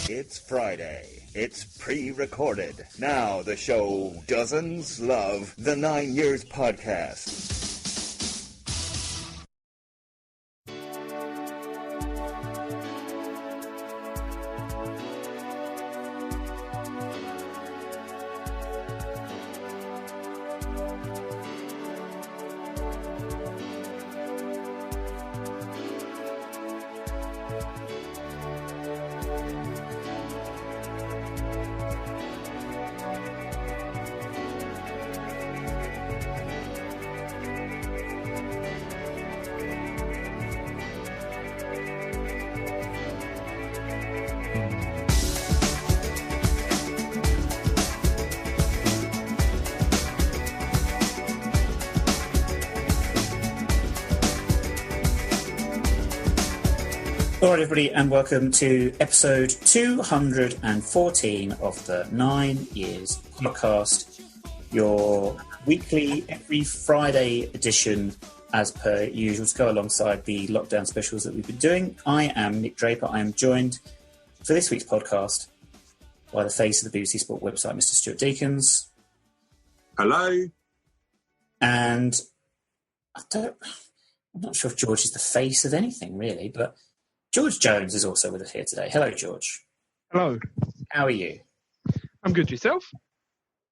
It's Friday. It's pre-recorded. Now the show Dozens Love the 9 Years podcast. All right, everybody, and welcome to episode 214 of the 9 Years podcast, your weekly, every Friday edition, as per usual, to go alongside the lockdown specials that we've been doing. I am Nick Draper. I am joined for this week's podcast by the face of the BBC Sport website, Mr. Stuart Deakins. Hello. And I'm not sure if George is the face of anything, really, but George Jones is also with us here today. Hello, George. Hello. How are you? I'm good. Yourself?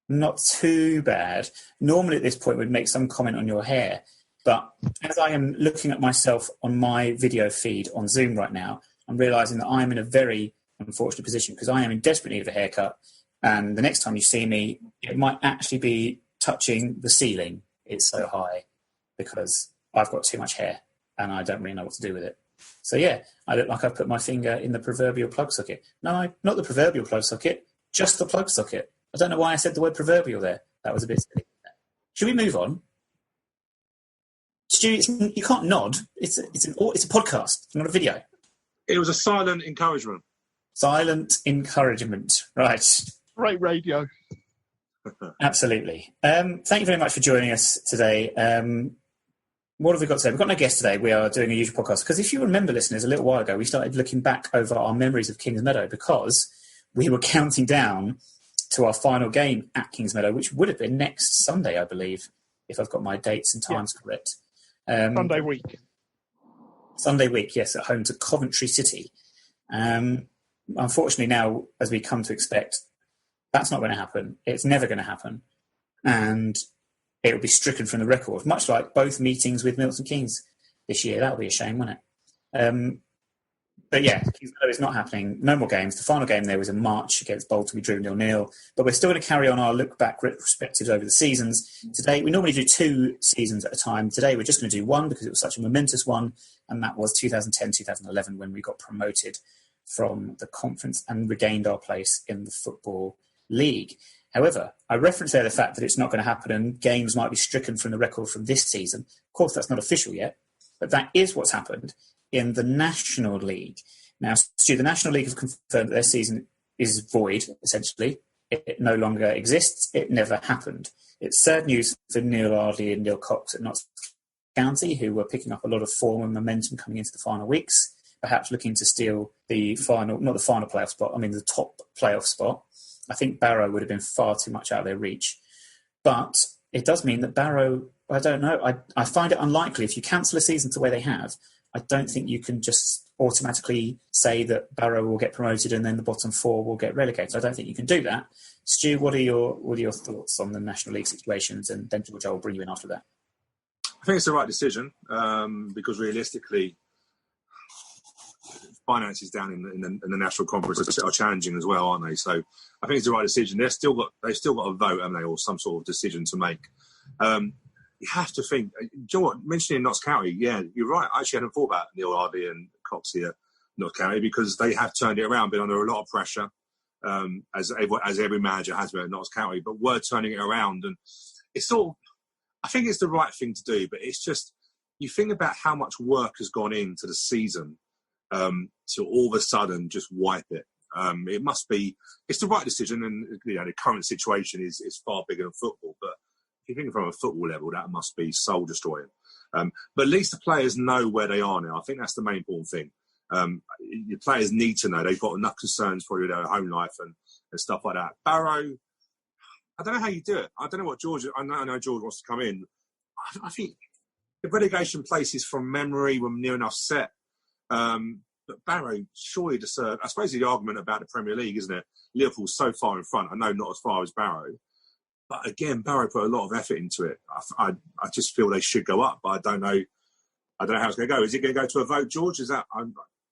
Not too bad. Normally at this point we'd make some comment on your hair, but as I am looking at myself on my video feed on Zoom right now, I'm realising that I'm in a very unfortunate position because I am in desperate need of a haircut, and the next time you see me, it might actually be touching the ceiling. It's so high because I've got too much hair and I don't really know what to do with it. So yeah, I look like I've put my finger in the proverbial plug socket. No, not the proverbial plug socket, just the plug socket. I don't know why I said the word proverbial there. That was a bit silly. Should we move on? Stu, you can't nod. It's a podcast, not a video. It was a silent encouragement. Silent encouragement. Right. Great radio. Absolutely. Thank you very much for joining us today. What have we got today? We've got no guest today. We are doing a usual podcast because if you remember, listeners, a little while ago, we started looking back over our memories of Kings Meadow because we were counting down to our final game at Kings Meadow, which would have been next Sunday, I believe, if I've got my dates and times correct. Sunday week. Sunday week, yes, at home to Coventry City. Unfortunately now, as we come to expect, that's not going to happen. It's never going to happen. And it will be stricken from the record, much like both meetings with Milton Keynes this year. That would be a shame, wouldn't it? But yeah, Kings Meadow is not happening. No more games. The final game there was in March against Bolton. We drew 0-0. But we're still going to carry on our look-back retrospectives over the seasons. Today, we normally do 2 seasons at a time. Today, we're just going to do one because it was such a momentous one, and that was 2010-2011 when we got promoted from the conference and regained our place in the Football League. However, I referenced there the fact that it's not going to happen and games might be stricken from the record from this season. Of course, that's not official yet, but that is what's happened in the National League. Now, Stu, the National League have confirmed that their season is void, essentially. It no longer exists. It never happened. It's sad news for Neil Ardley and Neil Cox at Notts County, who were picking up a lot of form and momentum coming into the final weeks, perhaps looking to steal the final, not the final playoff spot, I mean the top playoff spot. I think Barrow would have been far too much out of their reach. But it does mean that Barrow, I don't know, I find it unlikely. If you cancel a season the way they have, I don't think you can just automatically say that Barrow will get promoted and then the bottom 4 will get relegated. I don't think you can do that. Stu, what are your thoughts on the National League situations? And then George, I'll bring you in after that. I think it's the right decision because realistically, finances down in the national conference are challenging as well, aren't they? So I think it's the right decision. They've still got a vote, haven't they, or some sort of decision to make. You have to think. Do you know what? Mentioning Notts County, yeah, you're right. I actually hadn't thought about Neil Ardley and Cox here, Notts County, because they have turned it around, been under a lot of pressure, as every manager has been at Notts County, but were turning it around, and it's sort of. I think it's the right thing to do, but it's just you think about how much work has gone into the season. To all of a sudden just wipe it. It's the right decision, and the current situation is far bigger than football. But if you think from a football level, that must be soul destroying. But at least the players know where they are now. I think that's the main important thing. Your players need to know. They've got enough concerns for their home life and stuff like that. Barrow, I don't know how you do it. I don't know what George. I know George wants to come in. I think the relegation places from memory were near enough set. But Barrow surely deserved. I suppose the argument about the Premier League, isn't it? Liverpool's so far in front. I know not as far as Barrow, but again, Barrow put a lot of effort into it. I just feel they should go up, but I don't know. I don't know how it's going to go. Is it going to go to a vote, George? Is that?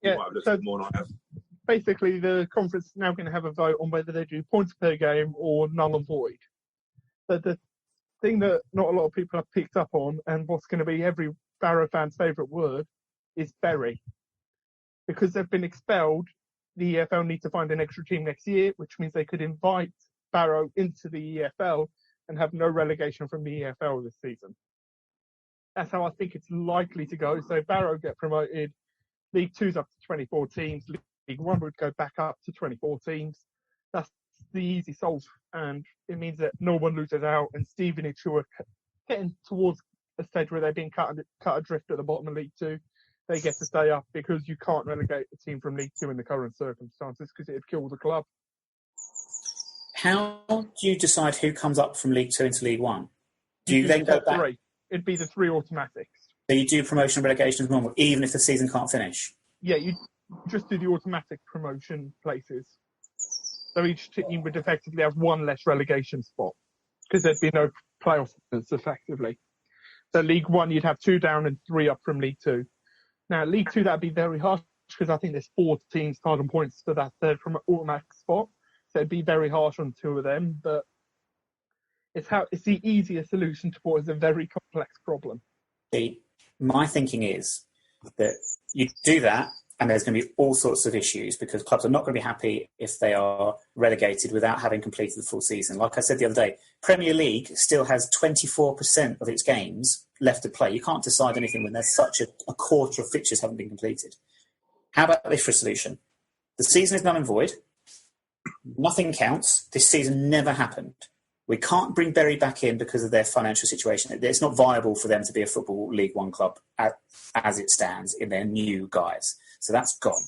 Yeah. So more than I have. Basically, the conference is now going to have a vote on whether they do points per game or null and void. But the thing that not a lot of people have picked up on, and what's going to be every Barrow fan's favourite word, is bury. Because they've been expelled, the EFL need to find an extra team next year, which means they could invite Barrow into the EFL and have no relegation from the EFL this season. That's how I think it's likely to go. So Barrow get promoted, League Two's up to 24 teams, League One would go back up to 24 teams. That's the easy solve, and it means that no one loses out, and Stevenage, who are getting towards a stage where they're being cut adrift at the bottom of League Two, they get to stay up because you can't relegate a team from League Two in the current circumstances because it'd kill the club. How do you decide who comes up from League Two into League One? Do you then go back? Three. It'd be the three automatics. So you do promotion and relegation as normal, even if the season can't finish? Yeah, you just do the automatic promotion places. So each team would effectively have one less relegation spot because there'd be no playoffs effectively. So League One, you'd have 2 down and 3 up from League Two. Now, League Two, that'd be very harsh because I think there's 4 teams tied on points for that third from an automatic spot. So it'd be very harsh on 2 of them. But it's the easier solution to what is a very complex problem. My thinking is that you do that, and there's going to be all sorts of issues because clubs are not going to be happy if they are relegated without having completed the full season. Like I said the other day, Premier League still has 24% of its games left to play. You can't decide anything when there's such a quarter of fixtures haven't been completed. How about this for a solution? The season is null and void. Nothing counts. This season never happened. We can't bring Bury back in because of their financial situation. It's not viable for them to be a Football League One club as it stands in their new guise. So that's gone.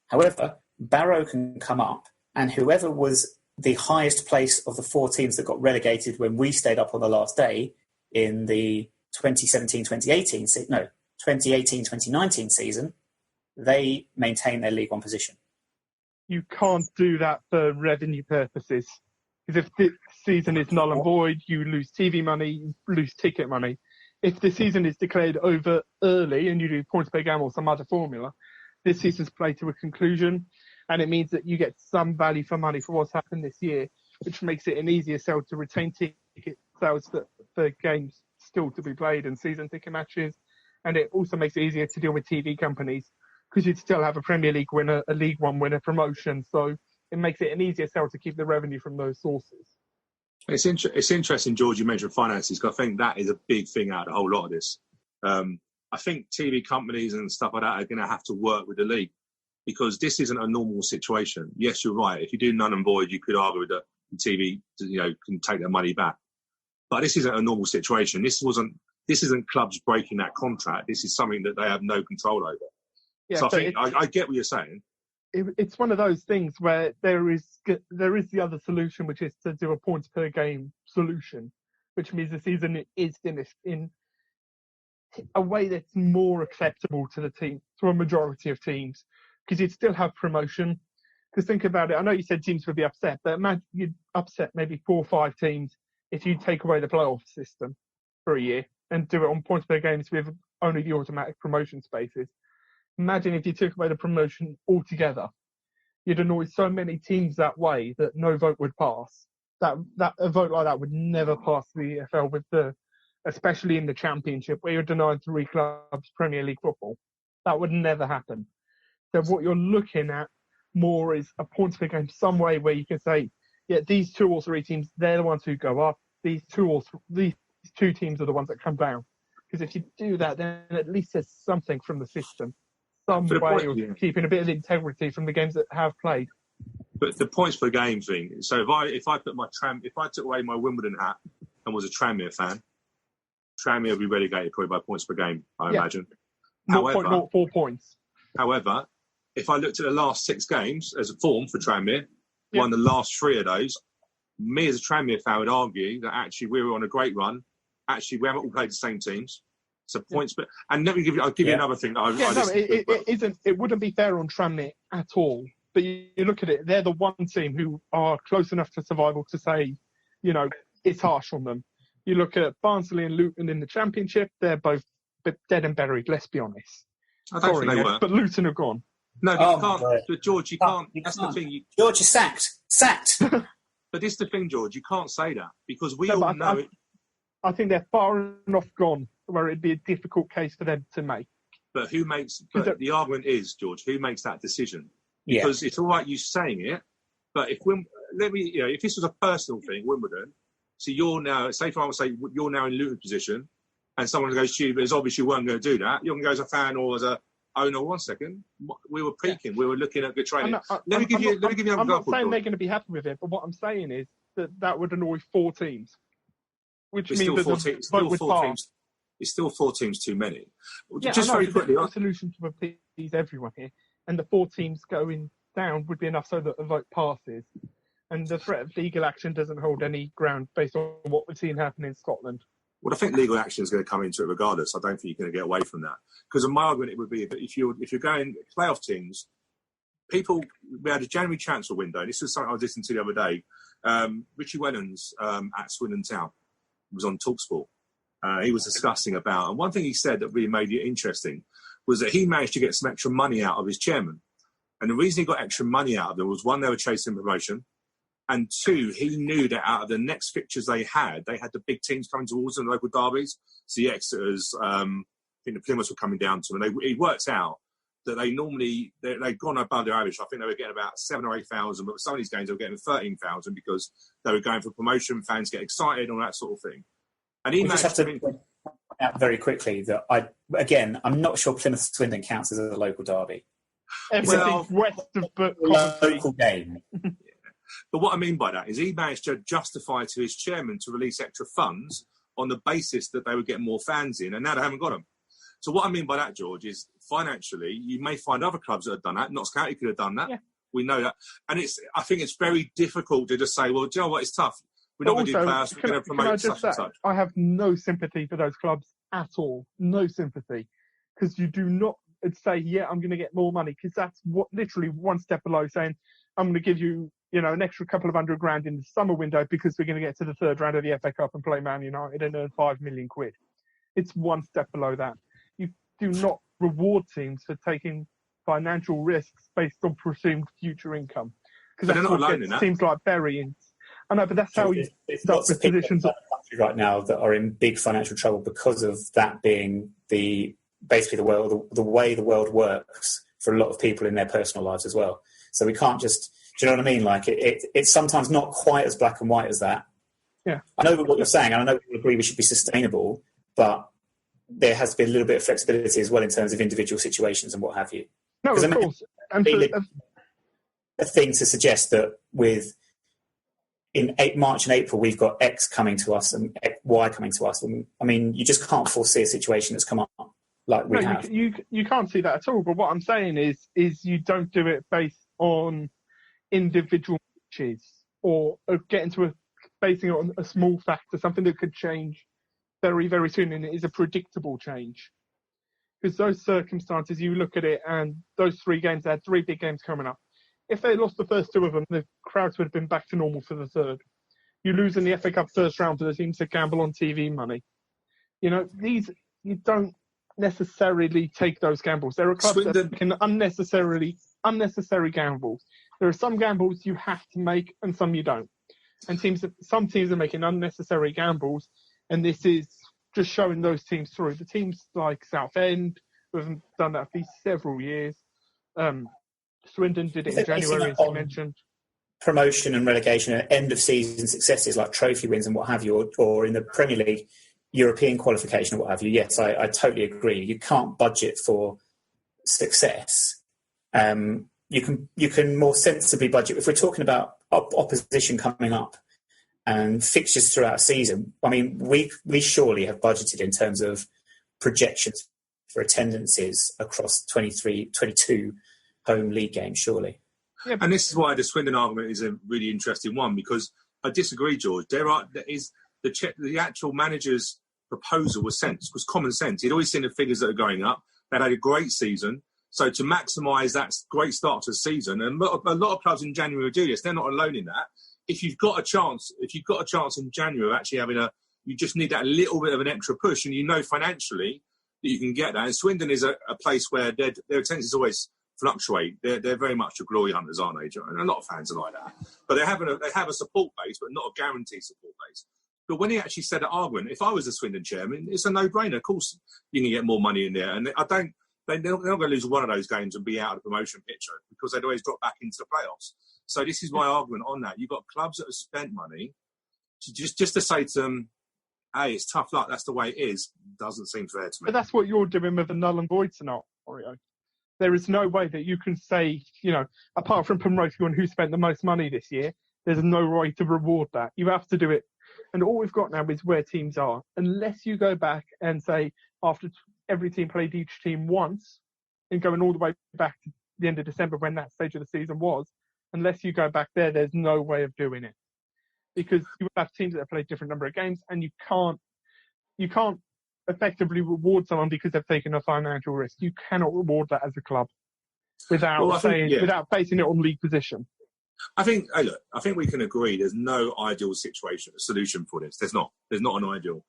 However, Barrow can come up, and whoever was the highest place of the 4 teams that got relegated when we stayed up on the last day in the 2018-2019 season, they maintain their League One position. You can't do that for revenue purposes. Because if the season is null and void, you lose TV money, you lose ticket money. If the season is declared over early and you do points per game or some other formula, this season's played to a conclusion, and it means that you get some value for money for what's happened this year, which makes it an easier sell to retain ticket sales for games still to be played and season ticket matches. And it also makes it easier to deal with TV companies because you'd still have a Premier League winner, a League One winner, promotion. So it makes it an easier sell to keep the revenue from those sources. It's interesting, George, you mentioned finances, because I think that is a big thing out of the whole lot of this. I think TV companies and stuff like that are going to have to work with the league because this isn't a normal situation. Yes, you're right. If you do null and void, you could argue that the TV, can take their money back. But this isn't a normal situation. This isn't clubs breaking that contract. This is something that they have no control over. Yeah, so I get what you're saying. It's one of those things where there is the other solution, which is to do a points per game solution, which means the season is finished in a way that's more acceptable to the team, to a majority of teams, because you'd still have promotion. Because think about it, I know you said teams would be upset, but imagine you'd upset maybe 4 or 5 teams if you take away the playoff system for a year and do it on points per games with only the automatic promotion spaces. Imagine if you took away the promotion altogether. You'd annoy so many teams that way that no vote would pass. That a vote like that would never pass the EFL especially in the Championship, where you're denied 3 clubs Premier League football. That would never happen. So what you're looking at more is a points per game, some way where you can say, yeah, these 2 or 3 teams, they're the ones who go up. These 2 teams are the ones that come down. Because if you do that, then at least there's something from the system. Some way of keeping a bit of integrity from the games that have played. But the points per game thing. So if I took away my Wimbledon hat and was a Tranmere fan, Tranmere would be relegated probably by points per game, I imagine. However, 0.04 points. However, if I looked at the last 6 games as a form for Tranmere, won the last 3 of those, me as a Tranmere fan would argue that actually we were on a great run. Actually, we haven't all played the same teams. So points, but and let me give you. I'll give you another thing. It isn't. It wouldn't be fair on Tranmere at all. But you look at it; they're the one team who are close enough to survival to say, it's harsh on them. You look at Barnsley and Luton in the Championship; they're both dead and buried. Let's be honest. I don't think they were. But Luton are gone. No, but you can't. But George, you can't. That's the thing. George is sacked. But this is the thing, George. You can't say that because we all know it. I think they're far enough gone where it'd be a difficult case for them to make. But who makes? But the argument is, George, who makes that decision? Because it's all right you saying it, but if this was a personal thing, Wimbledon. So you're now, say for example, say you're now in Luton's position, and someone goes to you, but it's obvious you weren't going to do that. You're going to go as a fan or as a owner. 1 second, we were peaking. We were looking at good training. Let me give you an example. I'm not saying they're going to be happy with it, but what I'm saying is that would annoy 4 teams. Which means that the vote would pass. It's still 4 teams too many. Yeah, just very quickly, a solution to appease everyone here, and the 4 teams going down would be enough so that the vote passes, and the threat of legal action doesn't hold any ground based on what we've seen happen in Scotland. Well, I think legal action is going to come into it regardless. I don't think you're going to get away from that because in my argument it would be that if you're going playoff teams, we had a January transfer window. This is something I was listening to the other day. Richie Wellens at Swindon Town was on TalkSport. He was discussing about, and one thing he said that really made it interesting was that he managed to get some extra money out of his chairman. And the reason he got extra money out of them was 1, they were chasing promotion, and 2, he knew that out of the next fixtures they had the big teams coming towards them, the local derbies. So the Exeters, I think the Plymouths were coming down to them. He worked out that they'd gone above their average. I think they were getting about 7,000 or 8,000, but some of these games they were getting 13,000 because they were going for promotion, fans get excited, all that sort of thing. And he just have to point out very quickly that I'm not sure Plymouth Swindon counts as a local derby. Everything's west of local game. But what I mean by that is he managed to justify to his chairman to release extra funds on the basis that they would get more fans in, and now they haven't got them. So what I mean by that, George, is financially, you may find other clubs that have done that. Notts County could have done that. Yeah. We know that. And I think it's very difficult to just say, well, do you know what, it's tough. We're not going to do players, we're going to promote such and such. I have no sympathy for those clubs at all. No sympathy. Because you do not say, I'm going to get more money. Because that's literally one step below saying, I'm going to give you, an extra couple of £100,000 in the summer window because we're going to get to the 3rd round of the FA Cup and play Man United and earn £5 million. It's one step below that. You do not reward teams for taking financial risks based on presumed future income. Because they're not alone in that. Seems like burying. I know, but that's how you start with positions right now that are in big financial trouble because of that being basically the way the world works for a lot of people in their personal lives as well. So we can't just, do you know what I mean? Like it's sometimes not quite as black and white as that. Yeah, I know what you're saying, and I know we agree we should be sustainable, but there has to be a little bit of flexibility as well in terms of individual situations and what have you. No, of course. A thing to suggest that in March and April, we've got X coming to us and Y coming to us. I mean, you just can't foresee a situation that's come up like we have. You can't see that at all. But what I'm saying is you don't do it based on individual matches or basing it on a small factor, something that could change very, very soon, and it is a predictable change. Because those circumstances, you look at it, and those 3 games, they had 3 big games coming up. If they lost the first 2 of them, the crowds would have been back to normal for the 3rd. You lose in the FA Cup first round for the teams that gamble on TV money. You don't necessarily take those gambles. There are clubs that can unnecessary gambles. There are some gambles you have to make and some you don't. And some teams are making unnecessary gambles, and this is just showing those teams through. The teams like Southend, who have done that for several years. Swindon did it in January, as you mentioned. Promotion and relegation and end of season successes like trophy wins and what have you, or in the Premier League, European qualification or what have you. Yes, I totally agree. You can't budget for success. You can more sensibly budget. If we're talking about opposition coming up and fixtures throughout a season, I mean, we surely have budgeted in terms of projections for attendances across 23, 22 home league games, surely. Yeah, And this is why the Swindon argument is a really interesting one, because I disagree, George. The actual manager's proposal was common sense. He'd always seen the figures that are going up. They'd had a great season. So to maximise that great start to the season, and a lot of clubs in January will do this. They're not alone in that. If you've got a chance in January of actually having you just need that little bit of an extra push, and you know financially that you can get that. And Swindon is a place where their attendances always fluctuate. They're very much the glory hunters, aren't they? And a lot of fans are like that. But they have a support base, but not a guaranteed support base. But when he actually said that argument, if I was the Swindon chairman, it's a no-brainer. Of course, you can get more money in there. And they're not going to lose one of those games and be out of the promotion picture, because they'd always drop back into the playoffs. So this is my argument on that. You've got clubs that have spent money just to say to them, hey, it's tough luck, that's the way it is, doesn't seem fair to me. But that's what you're doing with a null and void scenario. There is no way that you can say, apart from promoting on who spent the most money this year, there's no way to reward that. You have to do it. And all we've got now is where teams are. Unless you go back and say, after every team played each team once, and going all the way back to the end of December when that stage of the season was, unless you go back there, there's no way of doing it. Because you have teams that have played a different number of games, and you can't effectively reward someone because they've taken a financial risk. You cannot reward that as a club without basing it on league position. I think we can agree there's no ideal solution for this. There's not an ideal.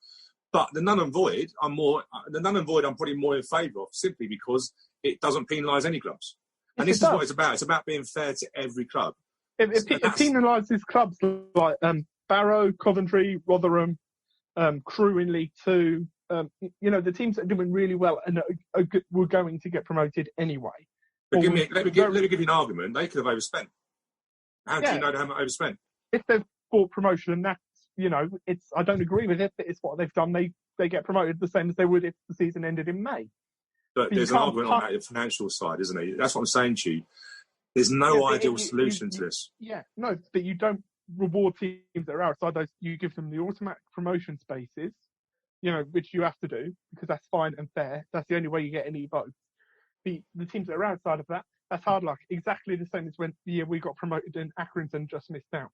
But the null and void, I'm probably more in favour of, simply because it doesn't penalise any clubs. And this is what it's about. It's about being fair to every club. It penalises clubs like Barrow, Coventry, Rotherham, Crewe in League Two. The teams that are doing really well and were going to get promoted anyway. But let me give you an argument. They could have overspent. How do you know they haven't overspent? If they've bought promotion, and that's I don't agree with it, but it's what they've done. They get promoted the same as they would if the season ended in May. But there's an argument on the financial side, isn't there? That's what I'm saying to you. There's no ideal solution to this. Yeah, no, but you don't reward teams that are outside those. You give them the automatic promotion spaces, which you have to do because that's fine and fair. That's the only way you get any votes. The teams that are outside of that, that's hard luck. Exactly the same as when the year we got promoted and Accrington just missed out.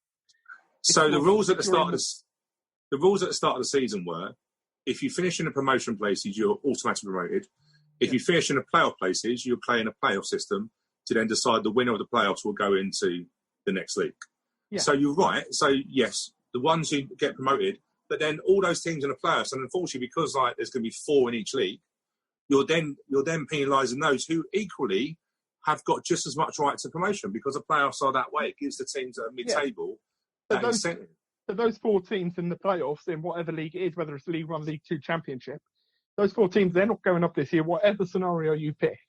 So the rules at the start of the season were, if you finish in the promotion places, you're automatically promoted. If you finish in the playoff places, you're playing a playoff system to then decide the winner of the playoffs will go into the next league. Yeah. So you're right. So yes, the ones who get promoted, but then all those teams in the playoffs, and unfortunately, because there's going to be 4 in each league, you're then penalising those who equally have got just as much right to promotion, because the playoffs are that way. It gives the teams that are mid-table that incentive. So those 4 teams in the playoffs, in whatever league it is, whether it's League 1, League 2, Championship, those 4 teams, they're not going up this year, whatever scenario you pick.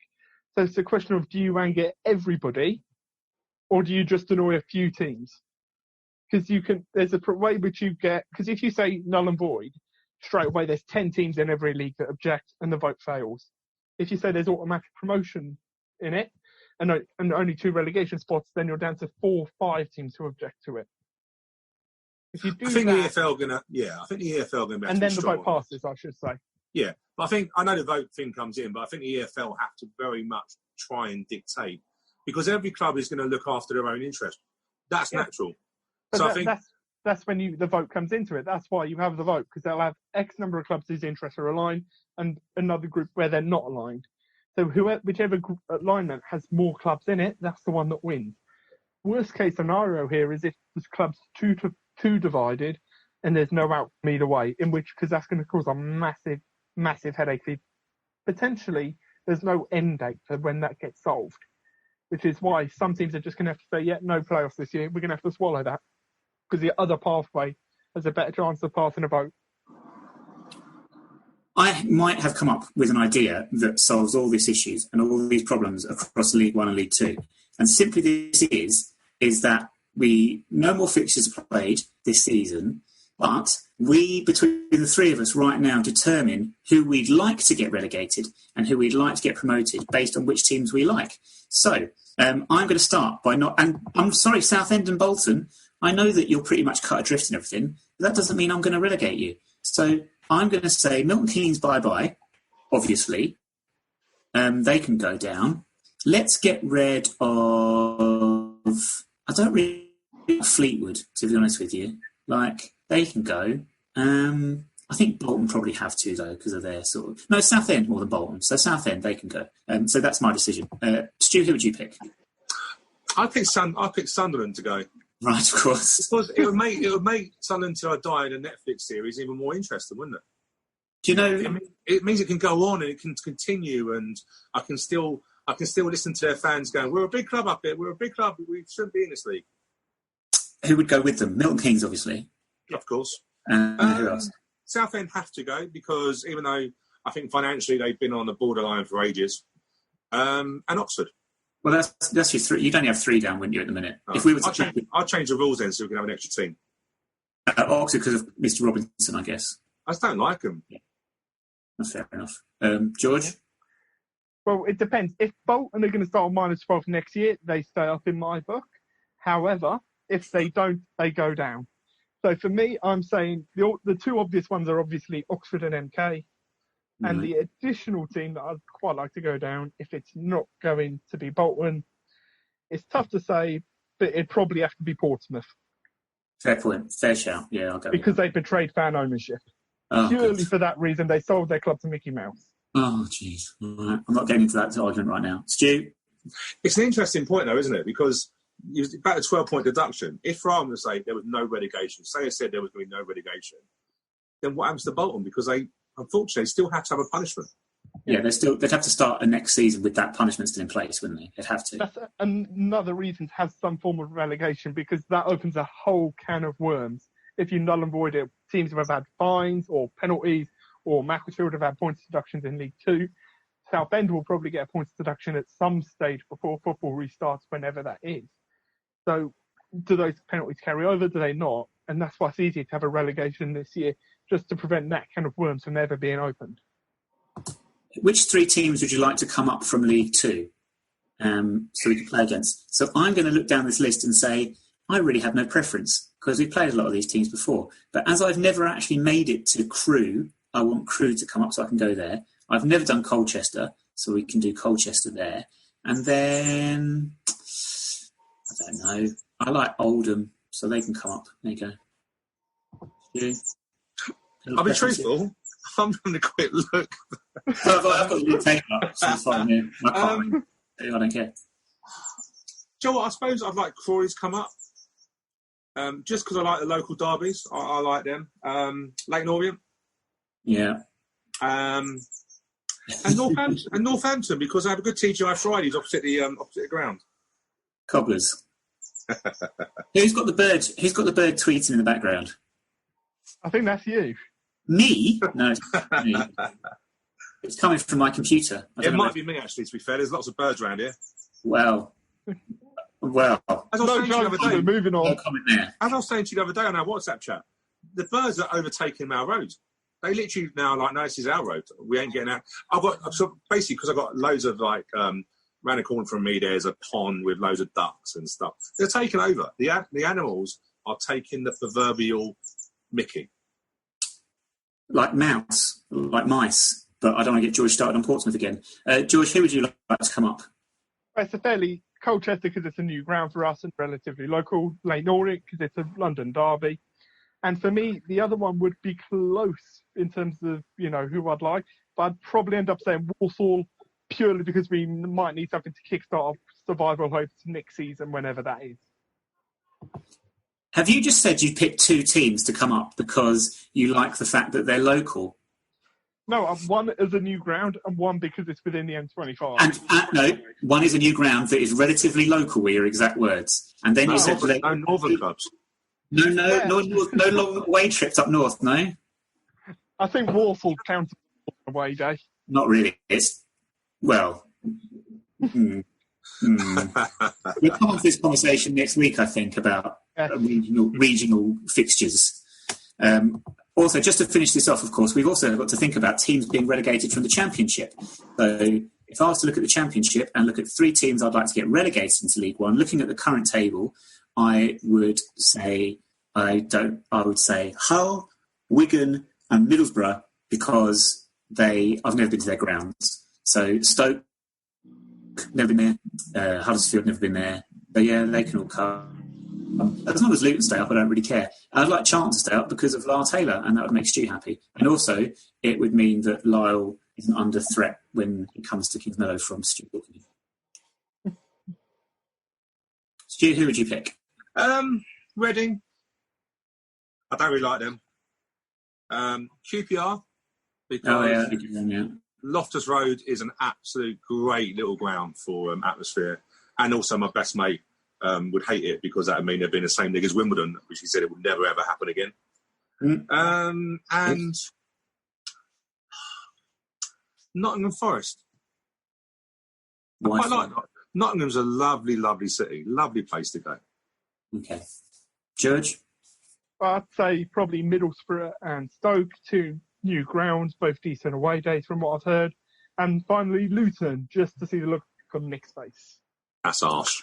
So it's a question of, do you get everybody, or do you just annoy a few teams? Because there's a way which you get, because if you say null and void, straight away there's 10 teams in every league that object and the vote fails. If you say there's automatic promotion in it, and only 2 relegation spots, then you're down to 4, 5 teams who object to it. If you do I think the EFL going to be. And then the vote passes, I should say. Yeah, but I know the vote thing comes in, but I think the EFL have to very much try and dictate, because every club is going to look after their own interest. That's natural. But so I think that's when the vote comes into it. That's why you have the vote, because they'll have X number of clubs whose interests are aligned and another group where they're not aligned. So whichever alignment has more clubs in it, that's the one that wins. Worst case scenario here is if the club's too divided and there's no outcome either way, because that's going to cause a massive, massive headache. Potentially, there's no end date for when that gets solved, which is why some teams are just going to have to say, yeah, no playoffs this year. We're going to have to swallow that, because the other pathway has a better chance of passing a vote. I might have come up with an idea that solves all these issues and all these problems across League 1 and League 2. And simply this is that no more fixtures are played this season, but we, between the 3 of us right now, determine who we'd like to get relegated and who we'd like to get promoted based on which teams we like. So I'm going to start by and I'm sorry, Southend and Bolton, I know that you're pretty much cut adrift and everything, but that doesn't mean I'm going to relegate you. So I'm going to say Milton Keynes bye-bye, obviously. They can go down. let's get rid of... I don't really like Fleetwood, to be honest with you. Like, they can go. I think Bolton probably have to, though, because of their sort of... No, Southend more than Bolton. So Southend, they can go. So that's my decision. Stu, who would you pick? I pick Sunderland to go. Right, of course. Because it would make Sunderland Till I Die in a Netflix series even more interesting, wouldn't it? Do you know... It means it can go on and it can continue, and I can still listen to their fans going, "We're a big club up here. We're a big club. We shouldn't be in this league." Who would go with them? Milton Keynes, obviously. Of course. Who else? Southend have to go because even though I think financially they've been on the borderline for ages, and Oxford. Well, that's your three. You'd only have three down, wouldn't you, at the minute? Oh, if we were I'll change the rules then so we can have an extra team. Oxford because of Mr. Robinson, I guess. I just don't like him. Yeah. That's fair enough. George? Well, it depends. If Bolton are going to start on -12 next year, they stay up in my book. However, if they don't, they go down. So for me, I'm saying the two obvious ones are obviously Oxford and MK. And the additional team that I'd quite like to go down, if it's not going to be Bolton, it's tough to say, but it'd probably have to be Portsmouth. Fair point. Fair shout. Yeah, I'll go. Because they betrayed fan ownership. Purely for that reason, they sold their club to Mickey Mouse. Oh, jeez. Right. I'm not getting into that argument right now. Stu? It's an interesting point, though, isn't it? Because about a 12-point deduction. If rather than say there was no relegation, say I said there was going to be no relegation, then what happens to Bolton? Because they, unfortunately, still have to have a punishment. Yeah, they'd have to start a next season with that punishment still in place, wouldn't they? They'd have to. That's another reason to have some form of relegation, because that opens a whole can of worms. If you null and void it, teams have had fines or penalties, or Macclesfield have had points deductions in League Two. Southend will probably get a points deduction at some stage before football restarts, whenever that is. So do those penalties carry over? Do they not? And that's why it's easier to have a relegation this year, just to prevent that kind of worms from ever being opened. Which three teams would you like to come up from League Two so we can play against? So I'm going to look down this list and say, I really have no preference, because we've played a lot of these teams before. But as I've never actually made it to Crewe, I want Crewe to come up so I can go there. I've never done Colchester, so we can do Colchester there. And then, I don't know, I like Oldham, so they can come up. There you go. Yeah. I'll be truthful. I'm having a quick look. I've got the tape up, so it's fine. Yeah. I don't care. Do you know what? I suppose I'd like Crawley's come up. Just because I like the local derbies. I like them. Leyton Orient. Yeah. And Northampton, because I have a good TGI Fridays opposite the ground. Cobblers. Who's got the bird? Who's got the bird tweeting in the background? I think that's you. Me? No, it's me. It's coming from my computer. It might be me, actually, to be fair. There's lots of birds around here. Well. As I was saying to you the other day, moving on. No comment there. As I was saying to you the other day on our WhatsApp chat, the birds are overtaking our road. They literally now like, no, this is our road. We ain't getting out. Basically, because I've got loads of like, around the corner from me, there's a pond with loads of ducks and stuff. They're taking over. The animals are taking the proverbial mickey. Like mice. But I don't want to get George started on Portsmouth again. George, who would you like to come up? It's a fairly Colchester, because it's a new ground for us and relatively local. Leyton Orient, because it's a London derby. And for me, the other one would be close in terms of, who I'd like. But I'd probably end up saying Walsall, purely because we might need something to kickstart our survival hopes next season, whenever that is. Have you just said you picked two teams to come up because you like the fact that they're local? No, one is a new ground and one because it's within the M25. And no, one is a new ground that is relatively local, were your exact words. And then you said... No northern clubs. No long away trips up north, no? I think Walsall counts as an away day. Not really. It's... Well... We'll come on to this conversation next week, I think, about regional fixtures. Also, just to finish this off, of course, we've also got to think about teams being relegated from the Championship. So if I was to look at the Championship and look at three teams I'd like to get relegated into League One, looking at the current table, I would say Hull, Wigan and Middlesbrough, because I've never been to their grounds. So Stoke, never been there. Huddersfield, never been there. But yeah, they can all come. As long as Luton stay up, I don't really care. I'd like Charlton to stay up because of Lyle Taylor, and that would make Stu happy. And also, it would mean that Lyle isn't under threat when it comes to Kings Meadow from Stu Wilkinson. Stu, who would you pick? Reading. I don't really like them. QPR, because Loftus Road is an absolute great little ground for atmosphere. And also my best mate would hate it because that would mean they'd be in the same league as Wimbledon, which he said it would never, ever happen again. And Nottingham Forest. I quite like Nottingham's a lovely, lovely city. Lovely place to go. Okay. George? I'd say probably Middlesbrough and Stoke, two new grounds, both decent away days from what I've heard. And finally, Luton, just to see the look on Nick's face. That's harsh.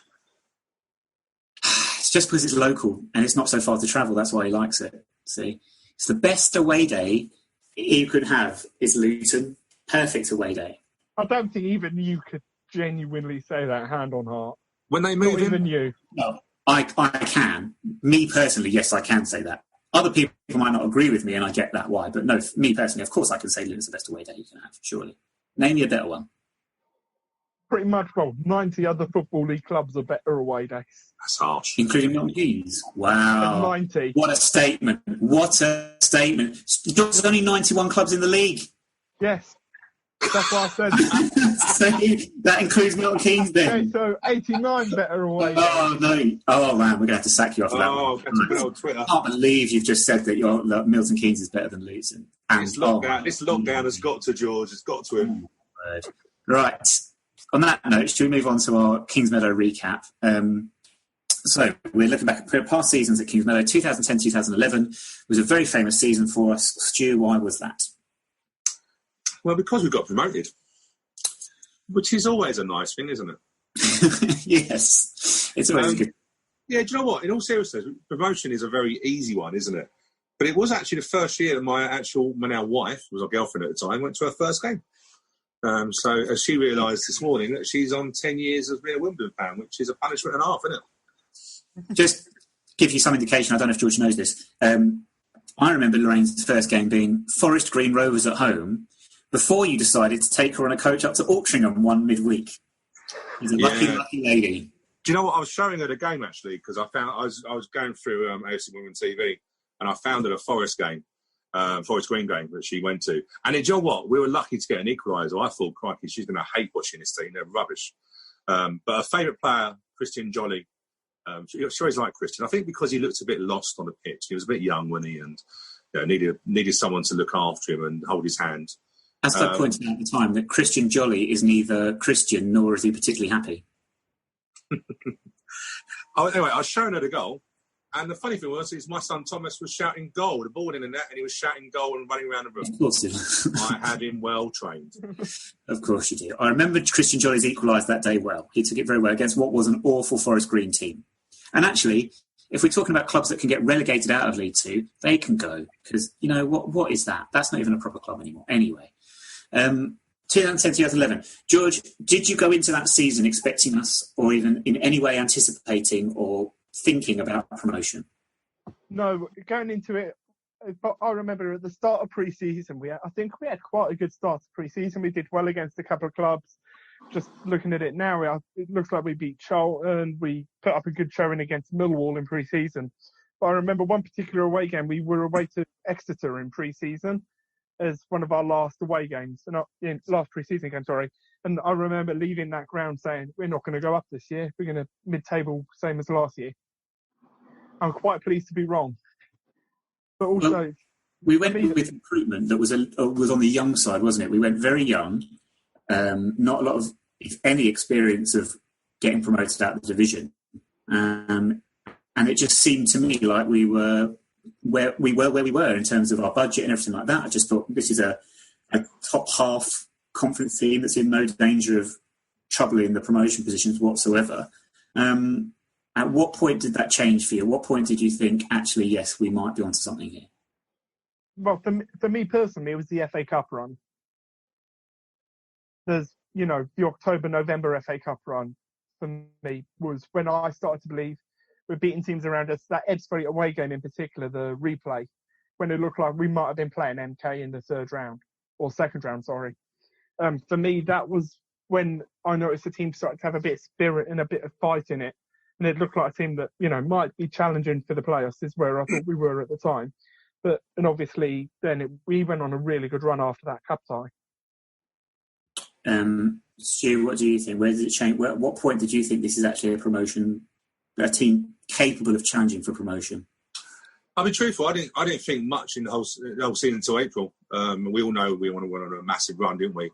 It's just because it's local and it's not so far to travel. That's why he likes it. See? It's the best away day you could have is Luton. Perfect away day. I don't think even you could genuinely say that hand on heart. When they move Not even you. No. I can. Me personally, yes, I can say that. Other people might not agree with me, and I get that why. But no, me personally, of course, I can say Luton's the best away day you can have, surely. Name me a better one. Pretty much, 90 other Football League clubs are better away days. That's harsh. Including Milton Keynes. Wow. 90. What a statement. What a statement. There's only 91 clubs in the league. Yes. That's what I said. So that includes Milton Keynes then. Okay, so 89 better away. Oh, no. Oh, man, we're going to have to sack you off of that one. Oh, that's a bit on Twitter. I can't believe you've just said that Milton Keynes is better than Luton. This lockdown has got to George. It's got to him. Right. On that note, should we move on to our Kings Meadow recap? So we're looking back at past seasons at Kings Meadow. 2010-2011 was a very famous season for us. Stu, why was that? Well, because we got promoted, which is always a nice thing, isn't it? Yes, it's always good. Yeah, do you know what? In all seriousness, promotion is a very easy one, isn't it? But it was actually the first year that my now wife, was our girlfriend at the time, went to her first game. So as she realised this morning that she's on 10 years of being a Wimbledon fan, which is a punishment and a half, isn't it? Just give you some indication, I don't know if George knows this. I remember Lorraine's first game being Forest Green Rovers at home, before you decided to take her on a coach up to Altrincham one midweek. She's a lucky lady. Do you know what? I was showing her the game, actually, because I was going through AFC Women TV, and I found her a Forest game, Forest Green game that she went to. And do you know what? We were lucky to get an equaliser. I thought, crikey, she's going to hate watching this team. They're rubbish. But her favourite player, Christian Jolly, she always liked Christian. I think because he looked a bit lost on the pitch. He was a bit young, wasn't he? And needed someone to look after him and hold his hand. As I pointed out at the time, that Christian Jolly is neither Christian nor is he particularly happy. Anyway, I was showing her the goal, and the funny thing was, my son Thomas was shouting goal, the ball in the net, and he was shouting goal and running around the room. Of course he was. I had him well trained. Of course you do. I remember Christian Jolly's equalised that day well. He took it very well against what was an awful Forest Green team. And actually, if we're talking about clubs that can get relegated out of League Two, they can go. Because, what is that? That's not even a proper club anymore. Anyway. 2010-2011. George, did you go into that season expecting us or even in any way anticipating or thinking about promotion? No, going into it, I remember at the start of pre-season, I think we had quite a good start to pre-season. We did well against a couple of clubs. Just looking at it now, it looks like we beat Charlton. We put up a good showing against Millwall in pre-season. But I remember one particular away game, we were away to Exeter in pre-season as one of our last away games, last pre-season game, sorry. And I remember leaving that ground saying, we're not going to go up this year. We're going to mid-table, same as last year. I'm quite pleased to be wrong. But also... Well, we went with recruitment that was on the young side, wasn't it? We went very young, not a lot of, if any, experience of getting promoted out of the division. And it just seemed to me like we were where we were in terms of our budget and everything like that. I just thought this is a top half conference team that's in no danger of troubling the promotion positions whatsoever. At what point did that change for you? At what point did you think, actually, yes, we might be onto something here? Well, for me personally, it was the FA Cup run. There's the October-November FA Cup run for me was when I started to believe we're beating teams around us. That Ebbsfleet away game in particular, the replay, when it looked like we might have been playing MK in the third round, or second round, sorry. For me, that was when I noticed the team started to have a bit of spirit and a bit of fight in it. And it looked like a team that, might be challenging for the playoffs, is where I thought we were at the time. And obviously, then we went on a really good run after that cup tie. Stu, what do you think? Where did it change? At what point did you think this is actually a team capable of challenging for promotion? I'll be truthful. I didn't think much in the whole season until April. We all know we went on a massive run, didn't we?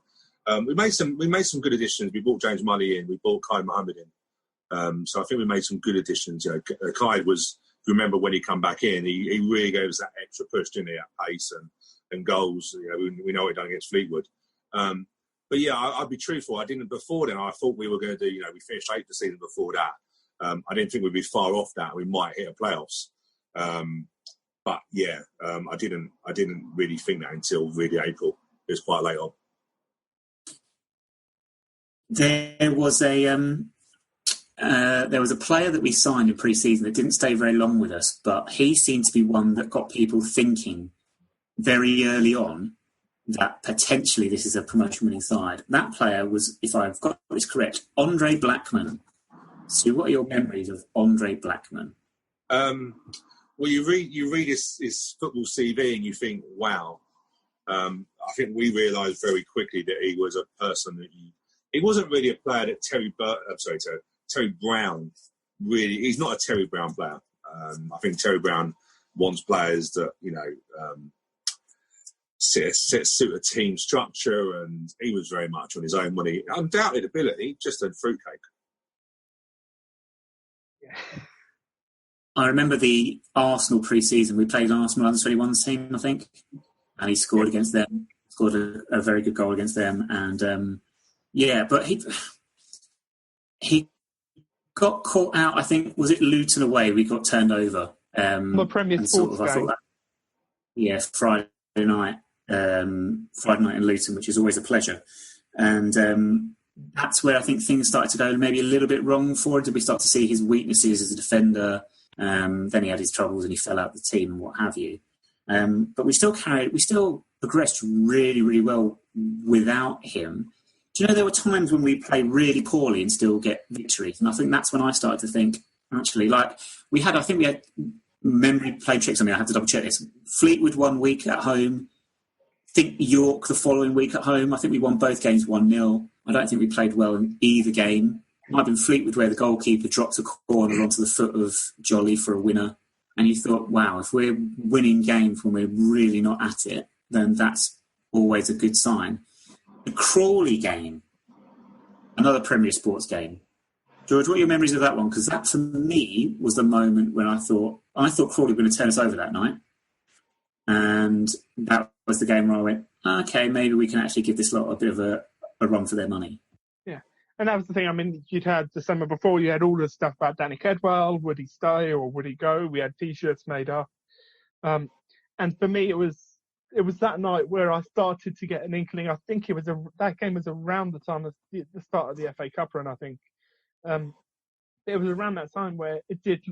We made some good additions. We brought James Mully in. We brought Kai Mohammed in. So I think we made some good additions. Kai was. If you remember when he come back in, he really gave us that extra push, didn't he? At pace and goals. We know it done against Fleetwood. But yeah, I'd be truthful. I didn't before then. I thought we were going to do. We finished 8th the season before that. I didn't think we'd be far off that. We might hit a playoffs. But yeah, I didn't really think that until really April. It was quite late on. There was a player that we signed in pre-season that didn't stay very long with us, but he seemed to be one that got people thinking very early on that potentially this is a promotion-winning side. That player was, if I've got this correct, Andre Blackman. So what are your memories of Andre Blackman? Well, you read his football CV and you think, wow. I think we realised very quickly that he was a person that he wasn't really a player that Terry Brown really. He's not a Terry Brown player. I think Terry Brown wants players that suit a team structure, and he was very much on his own money. Undoubted ability, just a fruitcake. Yeah. I remember the Arsenal pre-season. We played an Arsenal under-21s team, I think, and he scored against them. Scored a very good goal against them, and but he got caught out. I think was it Luton away? We got turned over. The Premier Sports game. Friday night in Luton, which is always a pleasure, and that's where I think things started to go maybe a little bit wrong for him. Did we start to see his weaknesses as a defender? Then he had his troubles and he fell out of the team and what have you. But we still progressed really, really well without him. Do you know there were times when we play really poorly and still get victories? And I think that's when I started to think, actually, we had memory playing tricks on me. I had to double check this. Fleetwood 1 week at home. I think York the following week at home. I think we won both games 1-0. I don't think we played well in either game. It might have been Fleetwood where the goalkeeper dropped a corner onto the foot of Jolly for a winner. And you thought, wow, if we're winning games when we're really not at it, then that's always a good sign. The Crawley game, another Premier Sports game. George, what are your memories of that one? Because that, for me, was the moment when I thought Crawley were going to turn us over that night. And that was the game where I went, okay, maybe we can actually give this lot a bit of a run for their money. Yeah. And that was the thing. I mean, you'd had the summer before, you had all the stuff about Danny Kedwell. Would he stay or would he go? We had T-shirts made up. And for me, it was that night where I started to get an inkling. I think that game was around the time of the start of the FA Cup run, I think. It was around that time where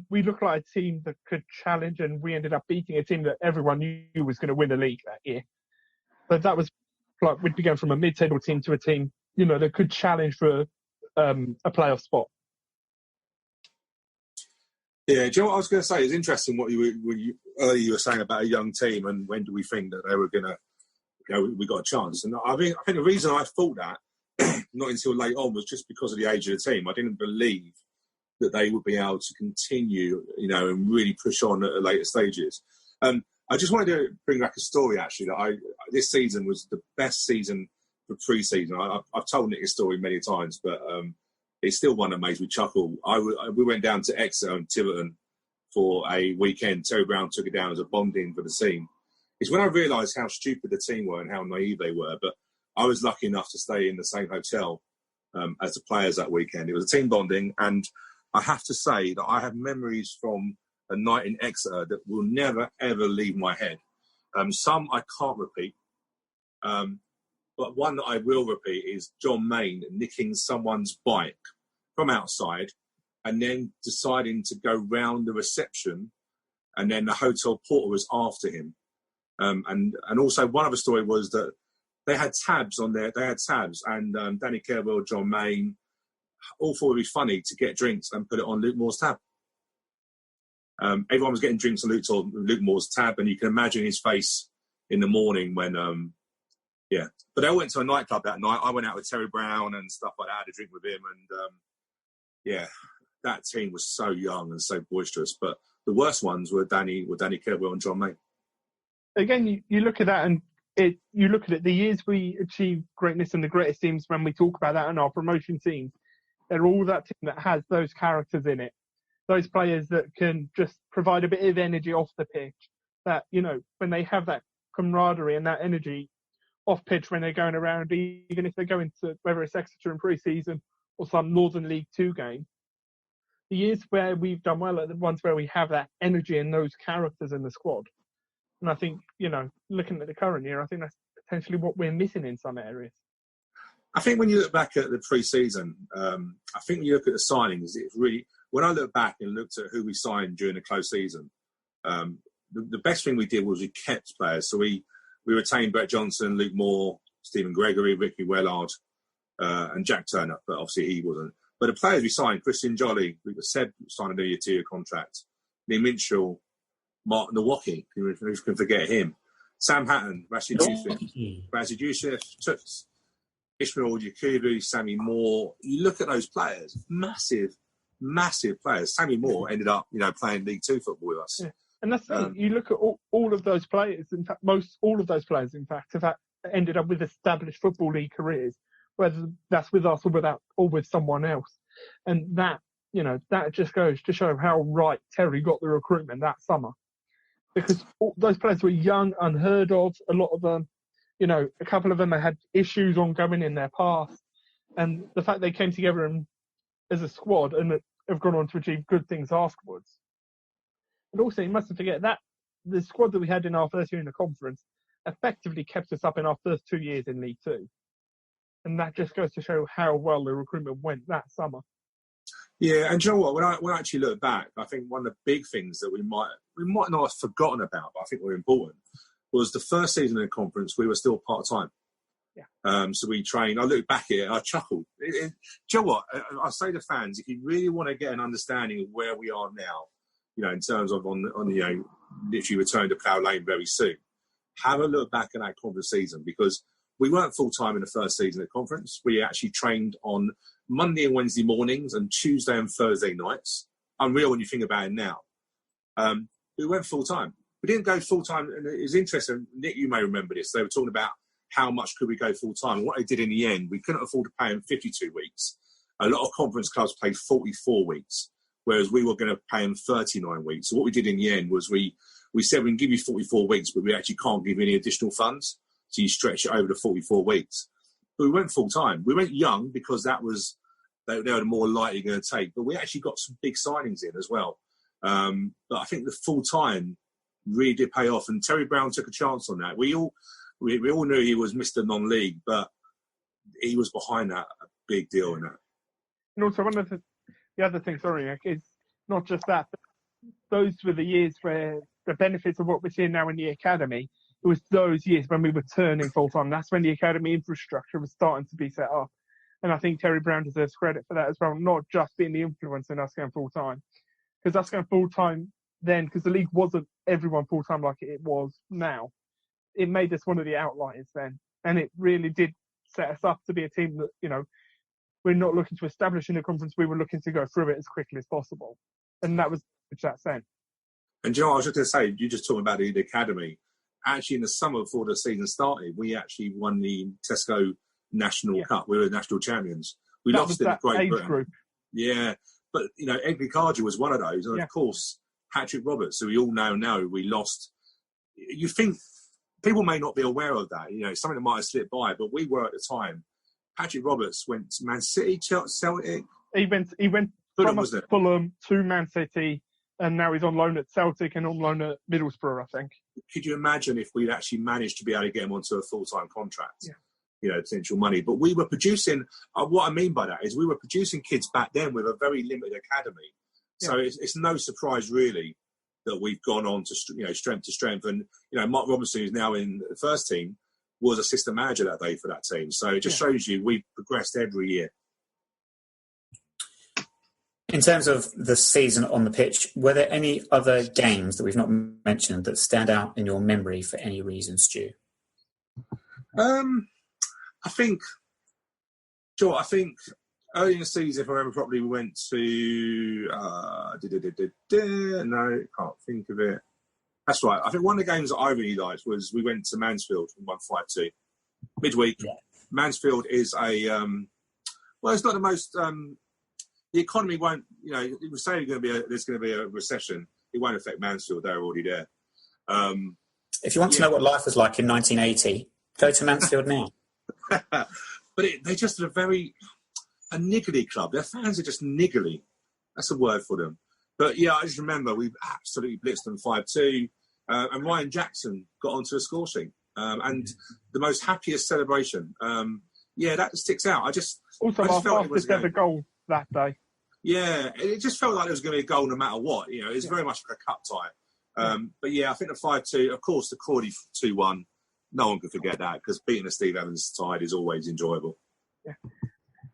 we looked like a team that could challenge, and we ended up beating a team that everyone knew was going to win the league that year. But that was like we'd be going from a mid-table team to a team, that could challenge for a playoff spot. Yeah, do you know what I was going to say? It's interesting what you were saying about a young team and when do we think that they were going to, we got a chance. And I think the reason I thought that, not until late on, was just because of the age of the team. I didn't believe that they would be able to continue, and really push on at later stages. I just wanted to bring back a story, actually, that this season was the best season for pre-season. I've told Nick his story many times, but it's still one that makes me chuckle. We went down to Exeter and Tiverton for a weekend. Terry Brown took it down as a bonding for the team. It's when I realised how stupid the team were and how naive they were. But I was lucky enough to stay in the same hotel as the players that weekend. It was a team bonding, and I have to say that I have memories from a night in Exeter that will never, ever leave my head. Some I can't repeat. But one that I will repeat is John Mayne nicking someone's bike from outside and then deciding to go round the reception, and then the hotel porter was after him. And also one other story was that they had tabs on there. They had tabs, and Danny Kerwell, John Mayne, all thought it would be funny to get drinks and put it on Luke Moore's tab. Everyone was getting drinks on Luke Moore's tab, and you can imagine his face in the morning when, yeah. But they went to a nightclub that night. I went out with Terry Brown and stuff like that. I had a drink with him, and yeah, that team was so young and so boisterous. But the worst ones were Danny Kerwell and John Mayne. Again, you look at that, and you look at it. The years we achieved greatness and the greatest teams, when we talk about that in our promotion teams, they're all that team that has those characters in it. Those players that can just provide a bit of energy off the pitch. That, you know, when they have that camaraderie and that energy off pitch when they're going around, even if they're going to, whether it's Exeter in pre-season or some Northern League 2 game. The years where we've done well are the ones where we have that energy and those characters in the squad. And I think, you know, looking at the current year, I think that's potentially what we're missing in some areas. I think when you look back at the pre-season, I think when you look at the signings, it's really, when I look back and looked at who we signed during the close season, the best thing we did was we kept players. So we retained Brett Johnson, Luke Moore, Stephen Gregory, Ricky Wellard, and Jack Turner, but obviously he wasn't. But the players we signed, Christian Jolly, Seb signed a new year contract, Lee Minchell, Martin Nowaki, who can forget him, Sam Hatton, Rashid Youssef, Toots, Ishmael Yakubu, Sammy Moore. You look at those players, massive players. Sammy Moore ended up, you know, playing League Two football with us. Yeah. And that's the thing. You look at all of those players. In fact, all of those players, in fact, have ended up with established football league careers, whether that's with us or with someone else. And that, you know, that just goes to show how right Terry got the recruitment that summer, because those players were young, unheard of. A lot of them, you know, a couple of them had issues ongoing in their past, and the fact they came together as a squad and have gone on to achieve good things afterwards. And also, you mustn't forget that the squad that we had in our first year in the conference effectively kept us up in our first 2 years in League Two. And that just goes to show how well the recruitment went that summer. Yeah, and you know what? When I actually look back, I think one of the big things that we might not have forgotten about, but I think were important, was the first season in the conference, we were still part-time. Yeah. So we trained. I look back at it, I chuckled. Do you know what? I say to fans, if you really want to get an understanding of where we are now, you know, in terms of on you know, literally returning to Plough Lane very soon, have a look back at that conference season, because we weren't full-time in the first season of the conference. We actually trained on Monday and Wednesday mornings and Tuesday and Thursday nights. Unreal when you think about it now. We went full-time. We didn't go full-time, and it was interesting. Nick, you may remember this. They were talking about how much could we go full-time. And what they did in the end, we couldn't afford to pay them 52 weeks. A lot of conference clubs paid 44 weeks, whereas we were going to pay them 39 weeks. So what we did in the end was we said we can give you 44 weeks, but we actually can't give you any additional funds. So you stretch it over to 44 weeks. But we went full-time. We went young because they were the more likely going to take. But we actually got some big signings in as well. But I think the full-time really did pay off. And Terry Brown took a chance on that. We all knew he was Mr. Non-League, but he was behind that, a big deal in that. And also one of the other things, sorry, Nick, is not just that, but those were the years where the benefits of what we're seeing now in the academy, it was those years when we were turning full-time. That's when the academy infrastructure was starting to be set up. And I think Terry Brown deserves credit for that as well, not just being the influence in us going full-time. Because us going full-time then, because the league wasn't everyone full-time like it was now, it made us one of the outliers then. And it really did set us up to be a team that, you know, we're not looking to establish in the conference, we were looking to go through it as quickly as possible. And that was that then. And you know, I was just going to say, you just talking about the academy. Actually, in the summer before the season started, we actually won the Tesco National Cup. We were national champions. We lost in Great Britain. Group. Yeah, but you know, Eggley Cardew was one of those, and of course, Patrick Roberts, who we all now know we lost. You think people may not be aware of that, you know, something that might have slipped by, but we were at the time. Patrick Roberts went to Man City, Celtic. He went from Fulham to Man City, and now he's on loan at Celtic and on loan at Middlesbrough, I think. Could you imagine if we'd actually managed to be able to get him onto a full-time contract? Yeah. potential money. But we were producing, what I mean by that is we were producing kids back then with a very limited academy. So it's no surprise really that we've gone on to, strength to strength. And, Mark Robinson, who's now in the first team, was assistant manager that day for that team. So it just shows you we've progressed every year. In terms of the season on the pitch, were there any other games that we've not mentioned that stand out in your memory for any reason, Stu? I think early in the season, if I remember properly, we went to... no, can't think of it. That's right. I think one of the games that I really liked was we went to Mansfield and won 5-2. Midweek. Yeah. Mansfield is a... it's not the most... the economy won't... it was saying there's going to be a recession. It won't affect Mansfield. They're already there. If you want to know what life was like in 1980, go to Mansfield now. But they just are a niggly club. Their fans are just niggly. That's a word for them. But I just remember we absolutely blitzed them 5-2, and Ryan Jackson got onto a score sheet, and the most happiest celebration. That sticks out. I just our fastest ever goal that day. Yeah, it just felt like there was going to be a goal no matter what. It was very much like a cup tie. But I think the 5-2, of course, the Crawley 2-1. No one can forget that because beating a Steve Evans side is always enjoyable. Yeah.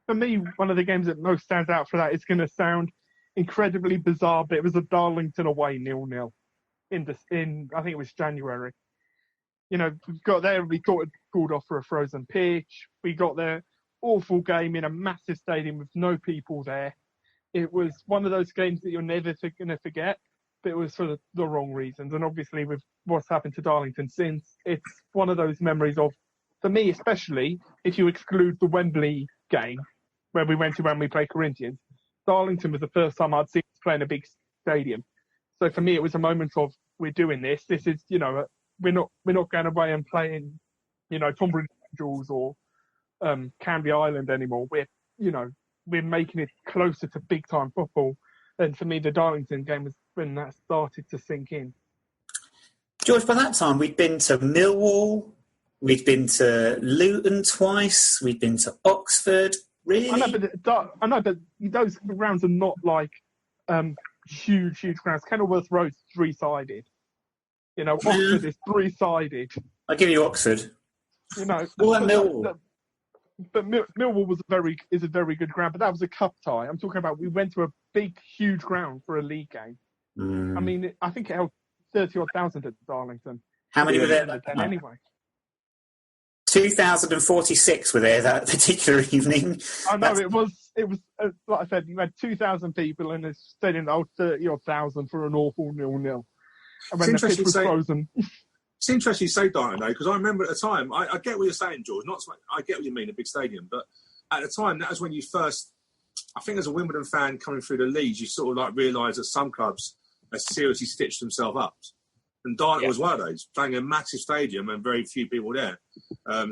For me, one of the games that most stands out for that is going to sound incredibly bizarre, but it was a Darlington away 0-0 in I think it was January. We got there, we got called off for a frozen pitch. We got there, awful game in a massive stadium with no people there. It was one of those games that you're never going to forget, but it was for the wrong reasons. And obviously with what's happened to Darlington since, it's one of those memories of, for me especially, if you exclude the Wembley game where we went to when we played Corinthians, Darlington was the first time I'd seen us play in a big stadium. So for me, it was a moment of, we're doing this. This is, we're not going away and playing, Tonbridge Angels or Canby Island anymore. We're making it closer to big time football. And for me, the Darlington game was when that started to sink in. George, by that time, we'd been to Millwall, we'd been to Luton twice, we'd been to Oxford. Really? I know, but those grounds are not like huge grounds. Kenilworth Road's 3-sided. Oxford is 3-sided. I'll give you Oxford. Millwall. But Millwall is a very good ground, but that was a cup tie. I'm talking about we went to a big, huge ground for a league game. I mean, I think it held 30,000 at Darlington. How many were there? Anyway. 2,046 were there that particular evening. I know, it was like I said, you had 2,000 people in a stadium that held 30,000 for an awful 0-0. And when the pitch was frozen. It's interesting you say Darlington, though, because I remember at the time, I get what you're saying, George. I get what you mean, a big stadium, but at the time, that was when you first, I think as a Wimbledon fan coming through the leagues, you sort of realise that some clubs have seriously stitched themselves up. And Darlington was one of those, playing a massive stadium and very few people there. I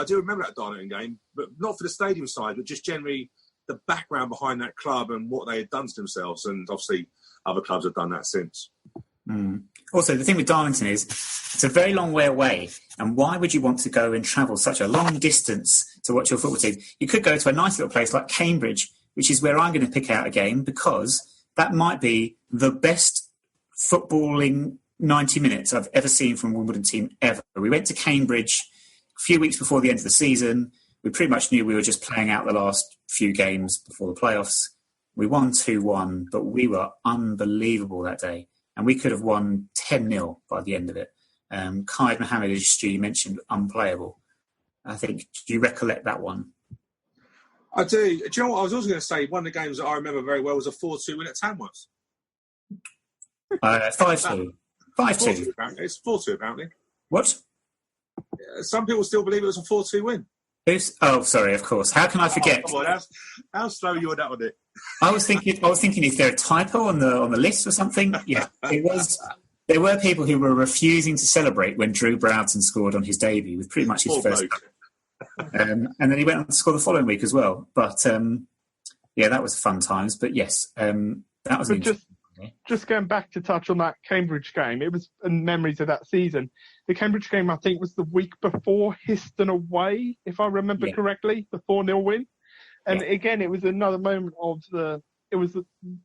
do remember that Darlington game, but not for the stadium side, but just generally the background behind that club and what they had done to themselves. And obviously, other clubs have done that since. Also, the thing with Darlington is it's a very long way away. And why would you want to go and travel such a long distance to watch your football team? You could go to a nice little place like Cambridge, which is where I'm going to pick out a game because that might be the best footballing 90 minutes I've ever seen from a Wimbledon team ever. We went to Cambridge a few weeks before the end of the season. We pretty much knew we were just playing out the last few games before the playoffs. We won 2-1, but we were unbelievable that day. And we could have won 10-0 by the end of it. Khalid Mohammed, as Stu mentioned, unplayable. I think, do you recollect that one? I do. Do you know what I was also going to say? One of the games that I remember very well was a 4-2 win at Tamworth. 5-2. 5-2. It's 4-2, apparently. What? Some people still believe it was a 4-2 win. Oh, sorry, of course. How can I forget? Oh, come on, how slow you were that on it? I was thinking, is there a typo on the list or something? Yeah, it was. There were people who were refusing to celebrate when Drew Broughton scored on his debut with pretty much his first. And then he went on to score the following week as well. But that was fun times. But yes, that was. just going back to touch on that Cambridge game, it was memories of that season. The Cambridge game, I think, was the week before Histon away, if I remember correctly, the 4-0 win. And again, it was another moment of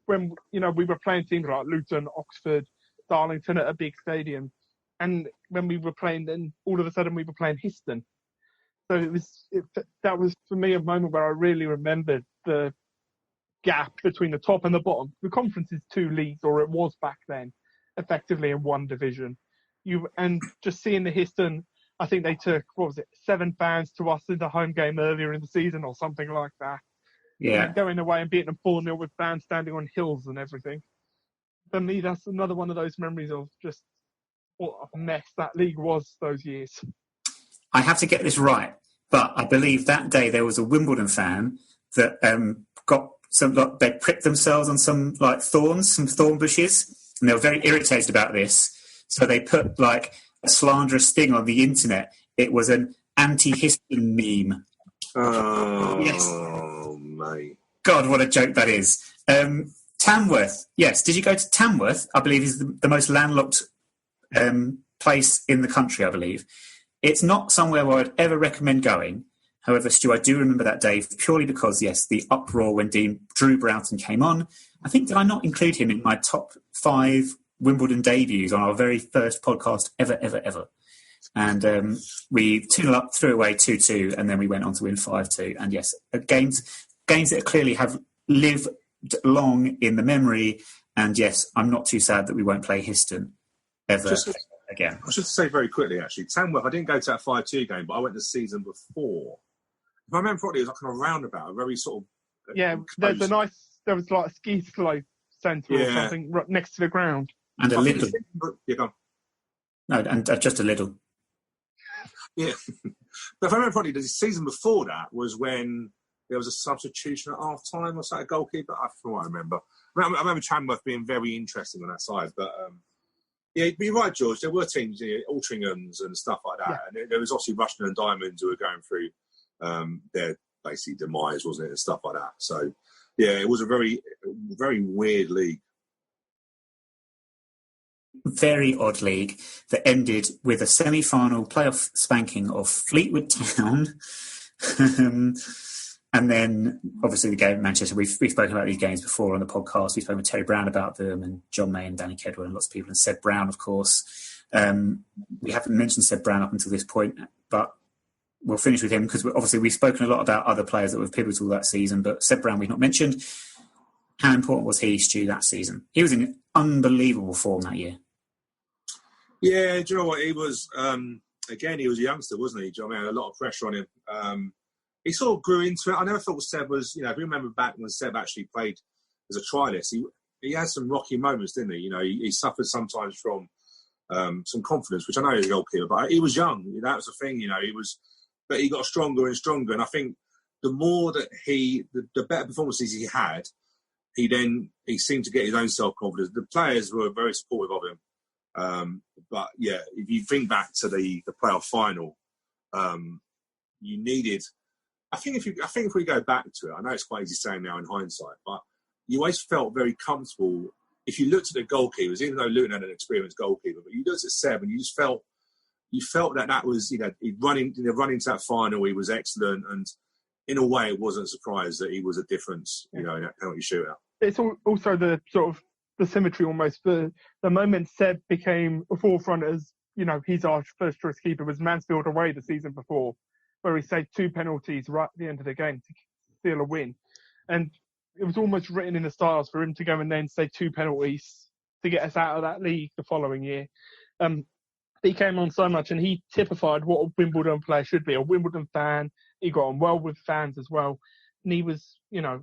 when, we were playing teams like Luton, Oxford, Darlington at a big stadium. And when we were playing, then all of a sudden we were playing Histon. So that was, for me, a moment where I really remembered the gap between the top and the bottom. The conference is 2 leagues, or it was back then, effectively in 1 division. And just seeing the Histon, I think they took, 7 fans to us in the home game earlier in the season or something like that. Yeah. And going away and beating them 4-0 with fans standing on hills and everything. For me, that's another one of those memories of just what a mess that league was those years. I have to get this right, but I believe that day there was a Wimbledon fan that got they pricked themselves on some thorn bushes, and they were very irritated about this. So they put a slanderous thing on the internet. It was an anti-Histon meme. Oh, yes. Mate. God, what a joke that is. Tamworth. Yes. Did you go to Tamworth? I believe is the most landlocked place in the country, I believe. It's not somewhere where I'd ever recommend going. However, Stu, I do remember that day purely because, yes, the uproar when Drew Broughton came on. I think, did I not include him in my top 5 Wimbledon debuts on our very first podcast ever? And we 2-0 up, threw away 2-2, and then we went on to win 5-2. And yes, games that clearly have lived long in the memory. And yes, I'm not too sad that we won't play Histon ever again. I should say very quickly, actually, Tamworth, I didn't go to that 5-2 game, but I went the season before. If I remember correctly, it was like on a roundabout, a very sort of... there was like a ski slope centre or something right next to the ground. And a little. Yeah, go on. No, and just a little. Yeah. But if I remember correctly, the season before that was when there was a substitution at half-time or something, a goalkeeper. From what I remember. I remember Tamworth being very interesting on that side, but... yeah, you're right, George. There were teams, Altrinchams and stuff like that. Yeah. And there was obviously Rushden and Diamonds who were going through their basically demise, wasn't it, and stuff like that. So, yeah, it was a very, very weird league. Very odd league that ended with a semi-final playoff spanking of Fleetwood Town. And then, obviously, the game at Manchester. We've spoken about these games before on the podcast. We've spoken with Terry Brown about them, and John May and Danny Kedwell and lots of people, and Seb Brown, of course. We haven't mentioned Seb Brown up until this point, but we'll finish with him because obviously we've spoken a lot about other players that were pivotal that season, but Seb Brown we've not mentioned. How important was he, Stu, that season? He was in unbelievable form that year. Yeah, do you know what? He was, again, he was a youngster, wasn't he? Do you know what I mean? A lot of pressure on him. He sort of grew into it. I never thought Seb was, if you remember back when Seb actually played as a trialist, he had some rocky moments, didn't he? He suffered sometimes from some confidence, which I know he's a goalkeeper, but he was young. That was the thing, but he got stronger and stronger. And I think the more that the better performances he had, he seemed to get his own self-confidence. The players were very supportive of him. But yeah, if you think back to the playoff final, you needed. I think if we go back to it, I know it's quite easy saying now in hindsight, but you always felt very comfortable if you looked at the goalkeepers, even though Luton had an experienced goalkeeper, but you looked at Seb and you felt that was, he'd run into that final, he was excellent, and in a way it wasn't a surprise that he was a difference, in that penalty shootout. It's also the sort of the symmetry almost. The moment Seb became a forefront as, he's our first choice keeper was Mansfield away the season before, where he saved 2 penalties right at the end of the game to steal a win. And it was almost written in the stars for him to go and then save 2 penalties to get us out of that league the following year. He came on so much and he typified what a Wimbledon player should be, a Wimbledon fan. He got on well with fans as well. And he was,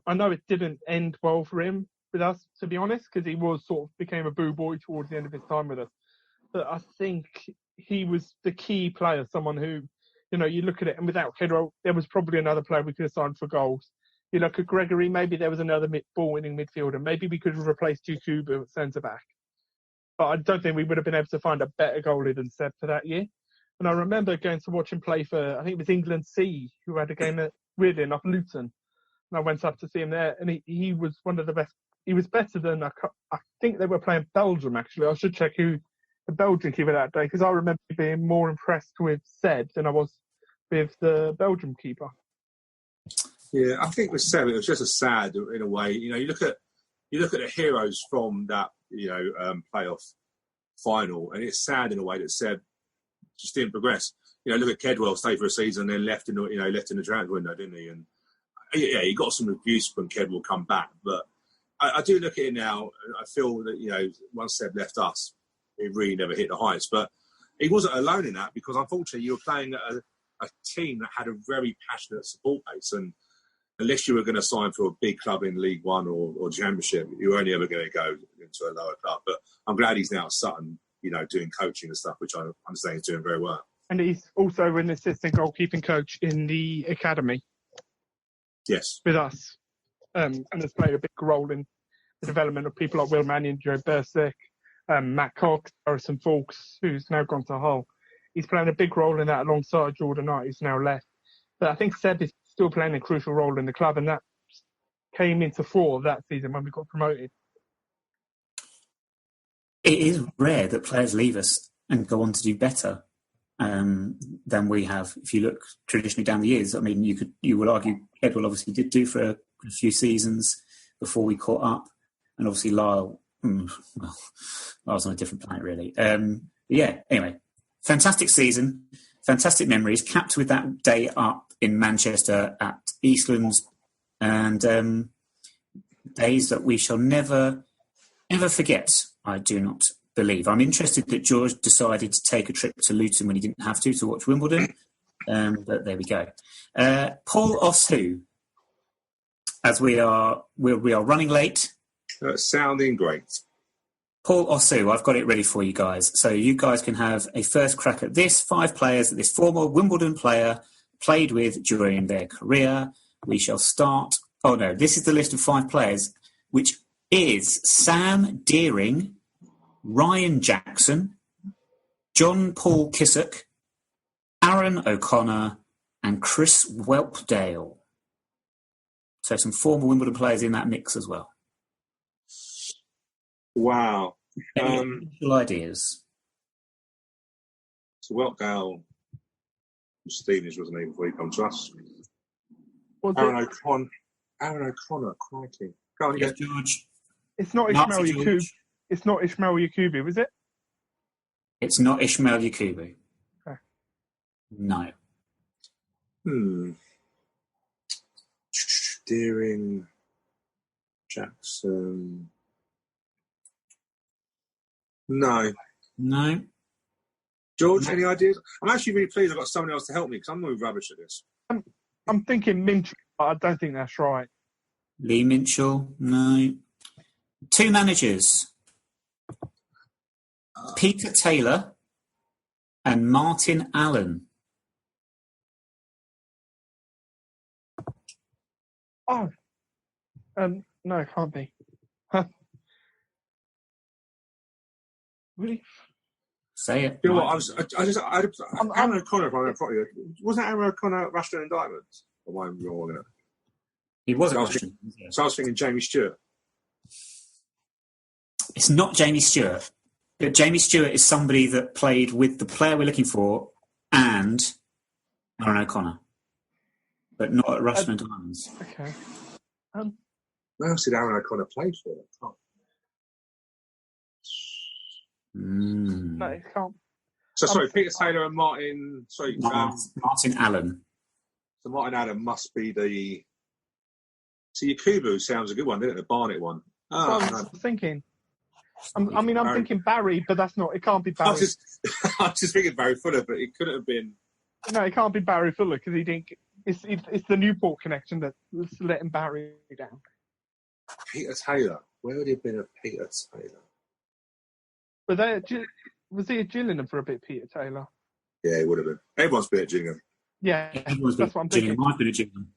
I know it didn't end well for him with us, to be honest, because he became a boo boy towards the end of his time with us. But I think he was the key player, someone who, you look at it, and without Kedwell, there was probably another player we could have signed for goals. You look at Gregory, maybe there was another ball-winning midfielder. Maybe we could have replaced Jukubu at centre-back. But I don't think we would have been able to find a better goalie than Seb for that year. And I remember going to watch him play for, I think it was England C, who had a game at, weirdly enough, Luton. And I went up to see him there, and he was one of the best he was better than I think they were playing Belgium. Actually, I should check who the Belgian keeper that day, because I remember being more impressed with Seb than I was with the Belgium keeper. Yeah, I think with Seb, it was just a sad in a way. You know, you look at the heroes from that playoff final, and it's sad in a way that Seb just didn't progress. You know, look at Kedwell, stayed for a season, then left in the transfer window, didn't he? And yeah, he got some abuse when Kedwell come back, but I do look at it now, and I feel that once Seb left us, he really never hit the heights. But he wasn't alone in that, because unfortunately you were playing a team that had a very passionate support base, and unless you were going to sign for a big club in League One or Championship, you were only ever going to go into a lower club. But I'm glad he's now at Sutton, doing coaching and stuff, which I understand he's doing very well. And he's also an assistant goalkeeping coach in the academy. Yes. With us. And has played a big role in the development of people like Will Mannion, Joe Bursick, Matt Cox, Harrison Fawkes, who's now gone to Hull. He's playing a big role in that alongside Jordan Knight, who's now left. But I think Seb is still playing a crucial role in the club, and that came into fore that season when we got promoted. It is rare that players leave us and go on to do better than we have. If you look traditionally down the years, I mean, you would argue Edwell obviously did do for a few seasons before we caught up, and obviously Lyle. Lyle's on a different planet, really. Yeah. Anyway, fantastic season, fantastic memories, capped with that day up in Manchester at Eastlands, and days that we shall never forget. I do not believe. I'm interested that George decided to take a trip to Luton when he didn't have to watch Wimbledon, but there we go. Paul Ossu, as we are running late. Sounding great. Paul Ossu, I've got it ready for you guys. So you guys can have a first crack at this. 5 players that this former Wimbledon player played with during their career. We shall start. Oh no, this is the list of 5 players, which is Sam Deering, Ryan Jackson, John Paul Kissock, Aaron O'Connor, and Chris Whelpdale. So some former Wimbledon players in that mix as well. Wow. Any ideas? So Whelpdale from Stevenage, wasn't he, before he come to us? Aaron O'Connor, crikey. Go on, yes, George. It's not Ismail Yakubu. It's not Ismail Yakubu, is it? It's not Ismail Yakubu. Okay. No. Deering, Jackson. No. George, any ideas? I'm actually really pleased I've got someone else to help me, because I'm really rubbish at this. I'm thinking Minch, but I don't think that's right. Lee Minchell, no. 2 managers. Peter Taylor and Martin Allen. Oh. No, it can't be. Huh? Really? Say it. You know what? Aaron O'Connor, if I remember properly. Wasn't Aaron O'Connor at Rushden and Diamonds? Or am I wrong with it? He was at Rushden. So I was thinking Jamie Stewart. It's not Jamie Stewart. But Jamie Stewart is somebody that played with the player we're looking for and Aaron O'Connor. But not at Rushden and Diamonds. Okay. Where else did Aaron O'Connor play for? No, it can't. So sorry, Peter Taylor and Martin. Sorry, Martin Allen. So Martin Allen must be the. So Yakubu sounds a good one, doesn't it? The Barnet one. I was thinking. I'm thinking Barry, but that's not. It can't be Barry. I was just thinking Barry Fuller, but it couldn't have been. No, it can't be Barry Fuller because he didn't. It's the Newport connection that's letting Barry down. Peter Taylor. Where would he have been at Peter Taylor? Was he at Gillingham for a bit, Peter Taylor? Yeah, he would have been. Everyone's been at Gillingham. Yeah, that's what I'm thinking. I've been at Gillingham.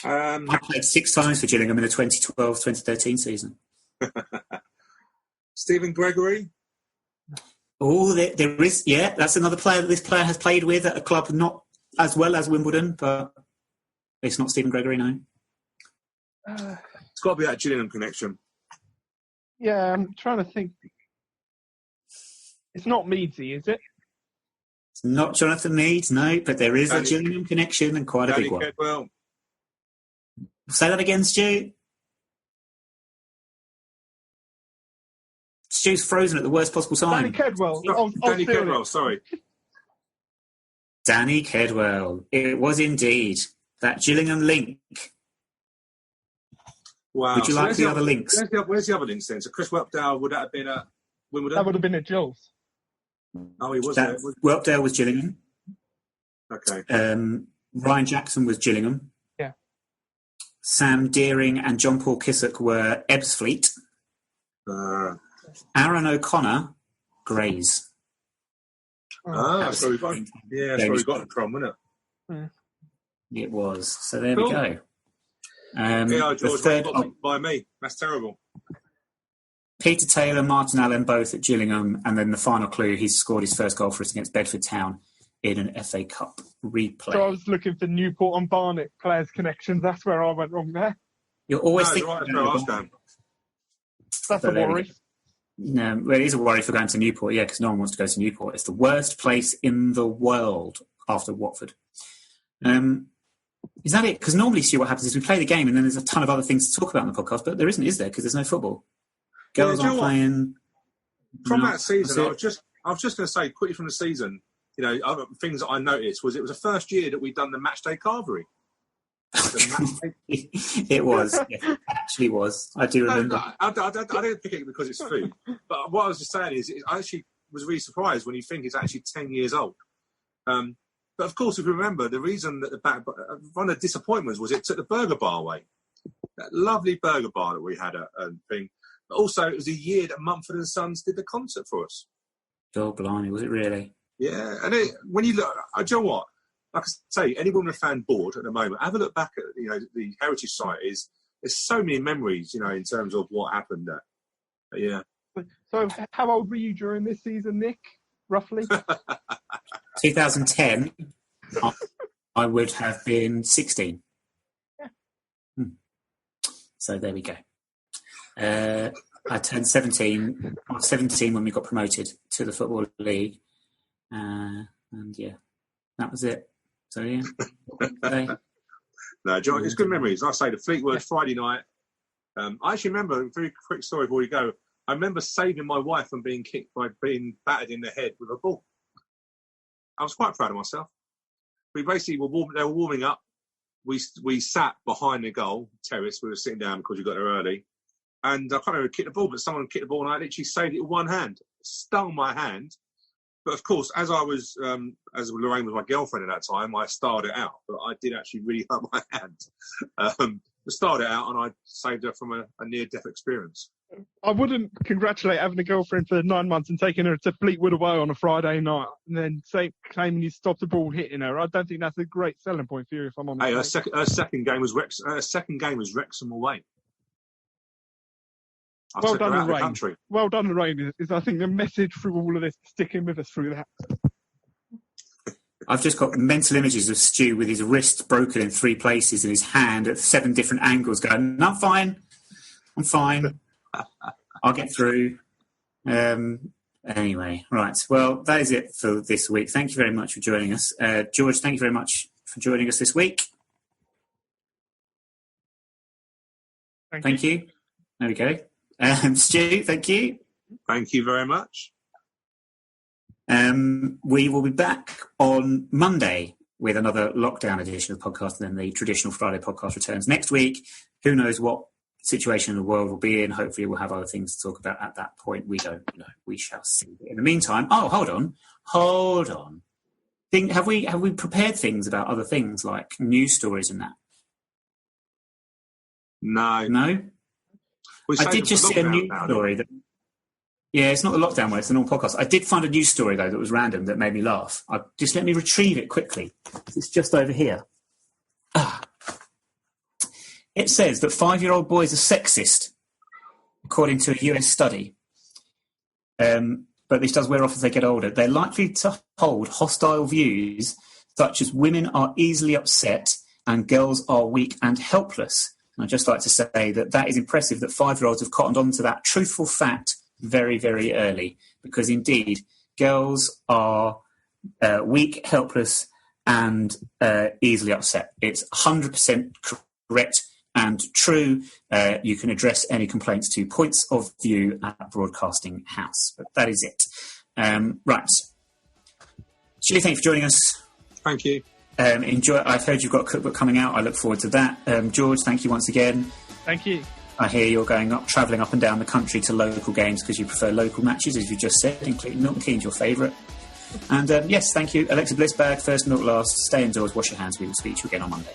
I played 6 times for Gillingham in the 2012-2013 season. Stephen Gregory? Oh, there is. Yeah, that's another player that this player has played with at a club not as well as Wimbledon, but it's not Stephen Gregory, no. It's got to be that Gillingham connection. Yeah, I'm trying to think. It's not Meadsy, is it? It's not Jonathan Mead, no, but there is a Gillingham connection and quite a big one. Kedwell. Say that again, Stu. Stu's frozen at the worst possible time. Danny Kedwell. Danny Kedwell, sorry. Danny Kedwell. It was indeed that Gillingham link. Wow. Would you like the other links? Where's the other links then? So Chris Whelpdale, would that have been at Wimbledon? That would have been at Gills. Oh, he was there. Whelpdale was Gillingham. Okay. Ryan Jackson was Gillingham. Yeah. Sam Deering and John Paul Kissock were Ebbsfleet. Aaron O'Connor, Grays. That's where we got him. Yeah, that's where we got him from, wasn't it? It was. So there we go. George, the third by me. That's terrible. Peter Taylor, Martin Allen, both at Gillingham, and then the final clue, he's scored his first goal for us against Bedford Town in an FA Cup replay. So I was looking for Newport and Barnet players' connections. That's where I went wrong there. You're always thinking that's a worry. No, well, it is a worry for going to Newport, yeah, because no one wants to go to Newport. It's the worst place in the world after Watford. Is that it? Because normally, Stu, what happens is we play the game and then there's a ton of other things to talk about in the podcast, but there isn't, is there? Because there's no football. Girls aren't playing. From that season, I was just going to say, quickly from the season, other things that I noticed was it was the first year that we'd done the matchday carvery. It was. Yeah, it actually was. I do remember. I didn't pick it because it's food. But what I was just saying is, I actually was really surprised when you think it's actually 10 years old. But of course, if you remember, the reason that one of the disappointments was it took the burger bar away. That lovely burger bar that we had and thing. But also, it was a year that Mumford and Sons did the concert for us. Oh, blimey, was it really? Yeah, and when you look, do you know what? Like I say, any Wimbledon fan bored at the moment, have a look back at the heritage site. There's so many memories, in terms of what happened there. But yeah. So, how old were you during this season, Nick? Roughly. 2010. I would have been 16. Yeah. So there we go. I turned 17. I was 17 when we got promoted to the Football League. And yeah, that was it. So yeah. No, John, it's good memories. Like I say, the Fleetwood Friday night. I actually remember, a very quick story before we go. I remember saving my wife from being kicked by being battered in the head with a ball. I was quite proud of myself. We basically they were warming up. We sat behind the goal terrace. We were sitting down because we got there early. And I can't remember who kicked the ball, but someone kicked the ball and I literally saved it with one hand. Stung my hand. But of course, as Lorraine was my girlfriend at that time, I starred it out. But I did actually really hurt my hand. I starred it out and I saved her from a near-death experience. I wouldn't congratulate having a girlfriend for 9 months and taking her to Fleetwood away on a Friday night and then claiming you stopped the ball hitting her. I don't think that's a great selling point for you, if I'm honest. Hey, her second game was Wrexham away. Well done, Lorraine. Well done, Lorraine. Is I think the message through all of this, sticking with us through that. I've just got mental images of Stu with his wrist broken in 3 places and his hand at 7 different angles going, no, I'm fine. I'll get through. Anyway, right. Well, that is it for this week. Thank you very much for joining us. George, thank you very much for joining us this week. Thank you. There we go. Stu, thank you. Thank you very much. We will be back on Monday with another lockdown edition of the podcast, and then the traditional Friday podcast returns next week. Who knows what situation the world will be in? Hopefully we'll have other things to talk about at that point. We don't know. We shall see. In the meantime, hold on. Have we prepared things about other things like news stories and that? No? I did just see a news story that... Yeah, it's not the lockdown one, it's the normal podcast. I did find a news story, though, that was random, that made me laugh. Just let me retrieve it quickly. It's just over here. It says that 5-year-old boys are sexist, according to a US study. But this does wear off as they get older. They're likely to hold hostile views, such as women are easily upset and girls are weak and helpless. And I'd just like to say that is impressive that 5-year-olds have cottoned on to that truthful fact very, very early, because indeed girls are weak, helpless, and easily upset. It's 100% correct and true. You can address any complaints to Points of View at Broadcasting House. But that is it. Right. Shirley, thank you for joining us. Thank you. Enjoy. I've heard you've got a cookbook coming out. I look forward to that. George, thank you once again. Thank you. I hear you're travelling up and down the country to local games because you prefer local matches, as you just said, including Milton Keynes, your favourite. And yes, thank you. Alexa Blissbag, first milk last. Stay indoors, wash your hands. We will speak to you again on Monday.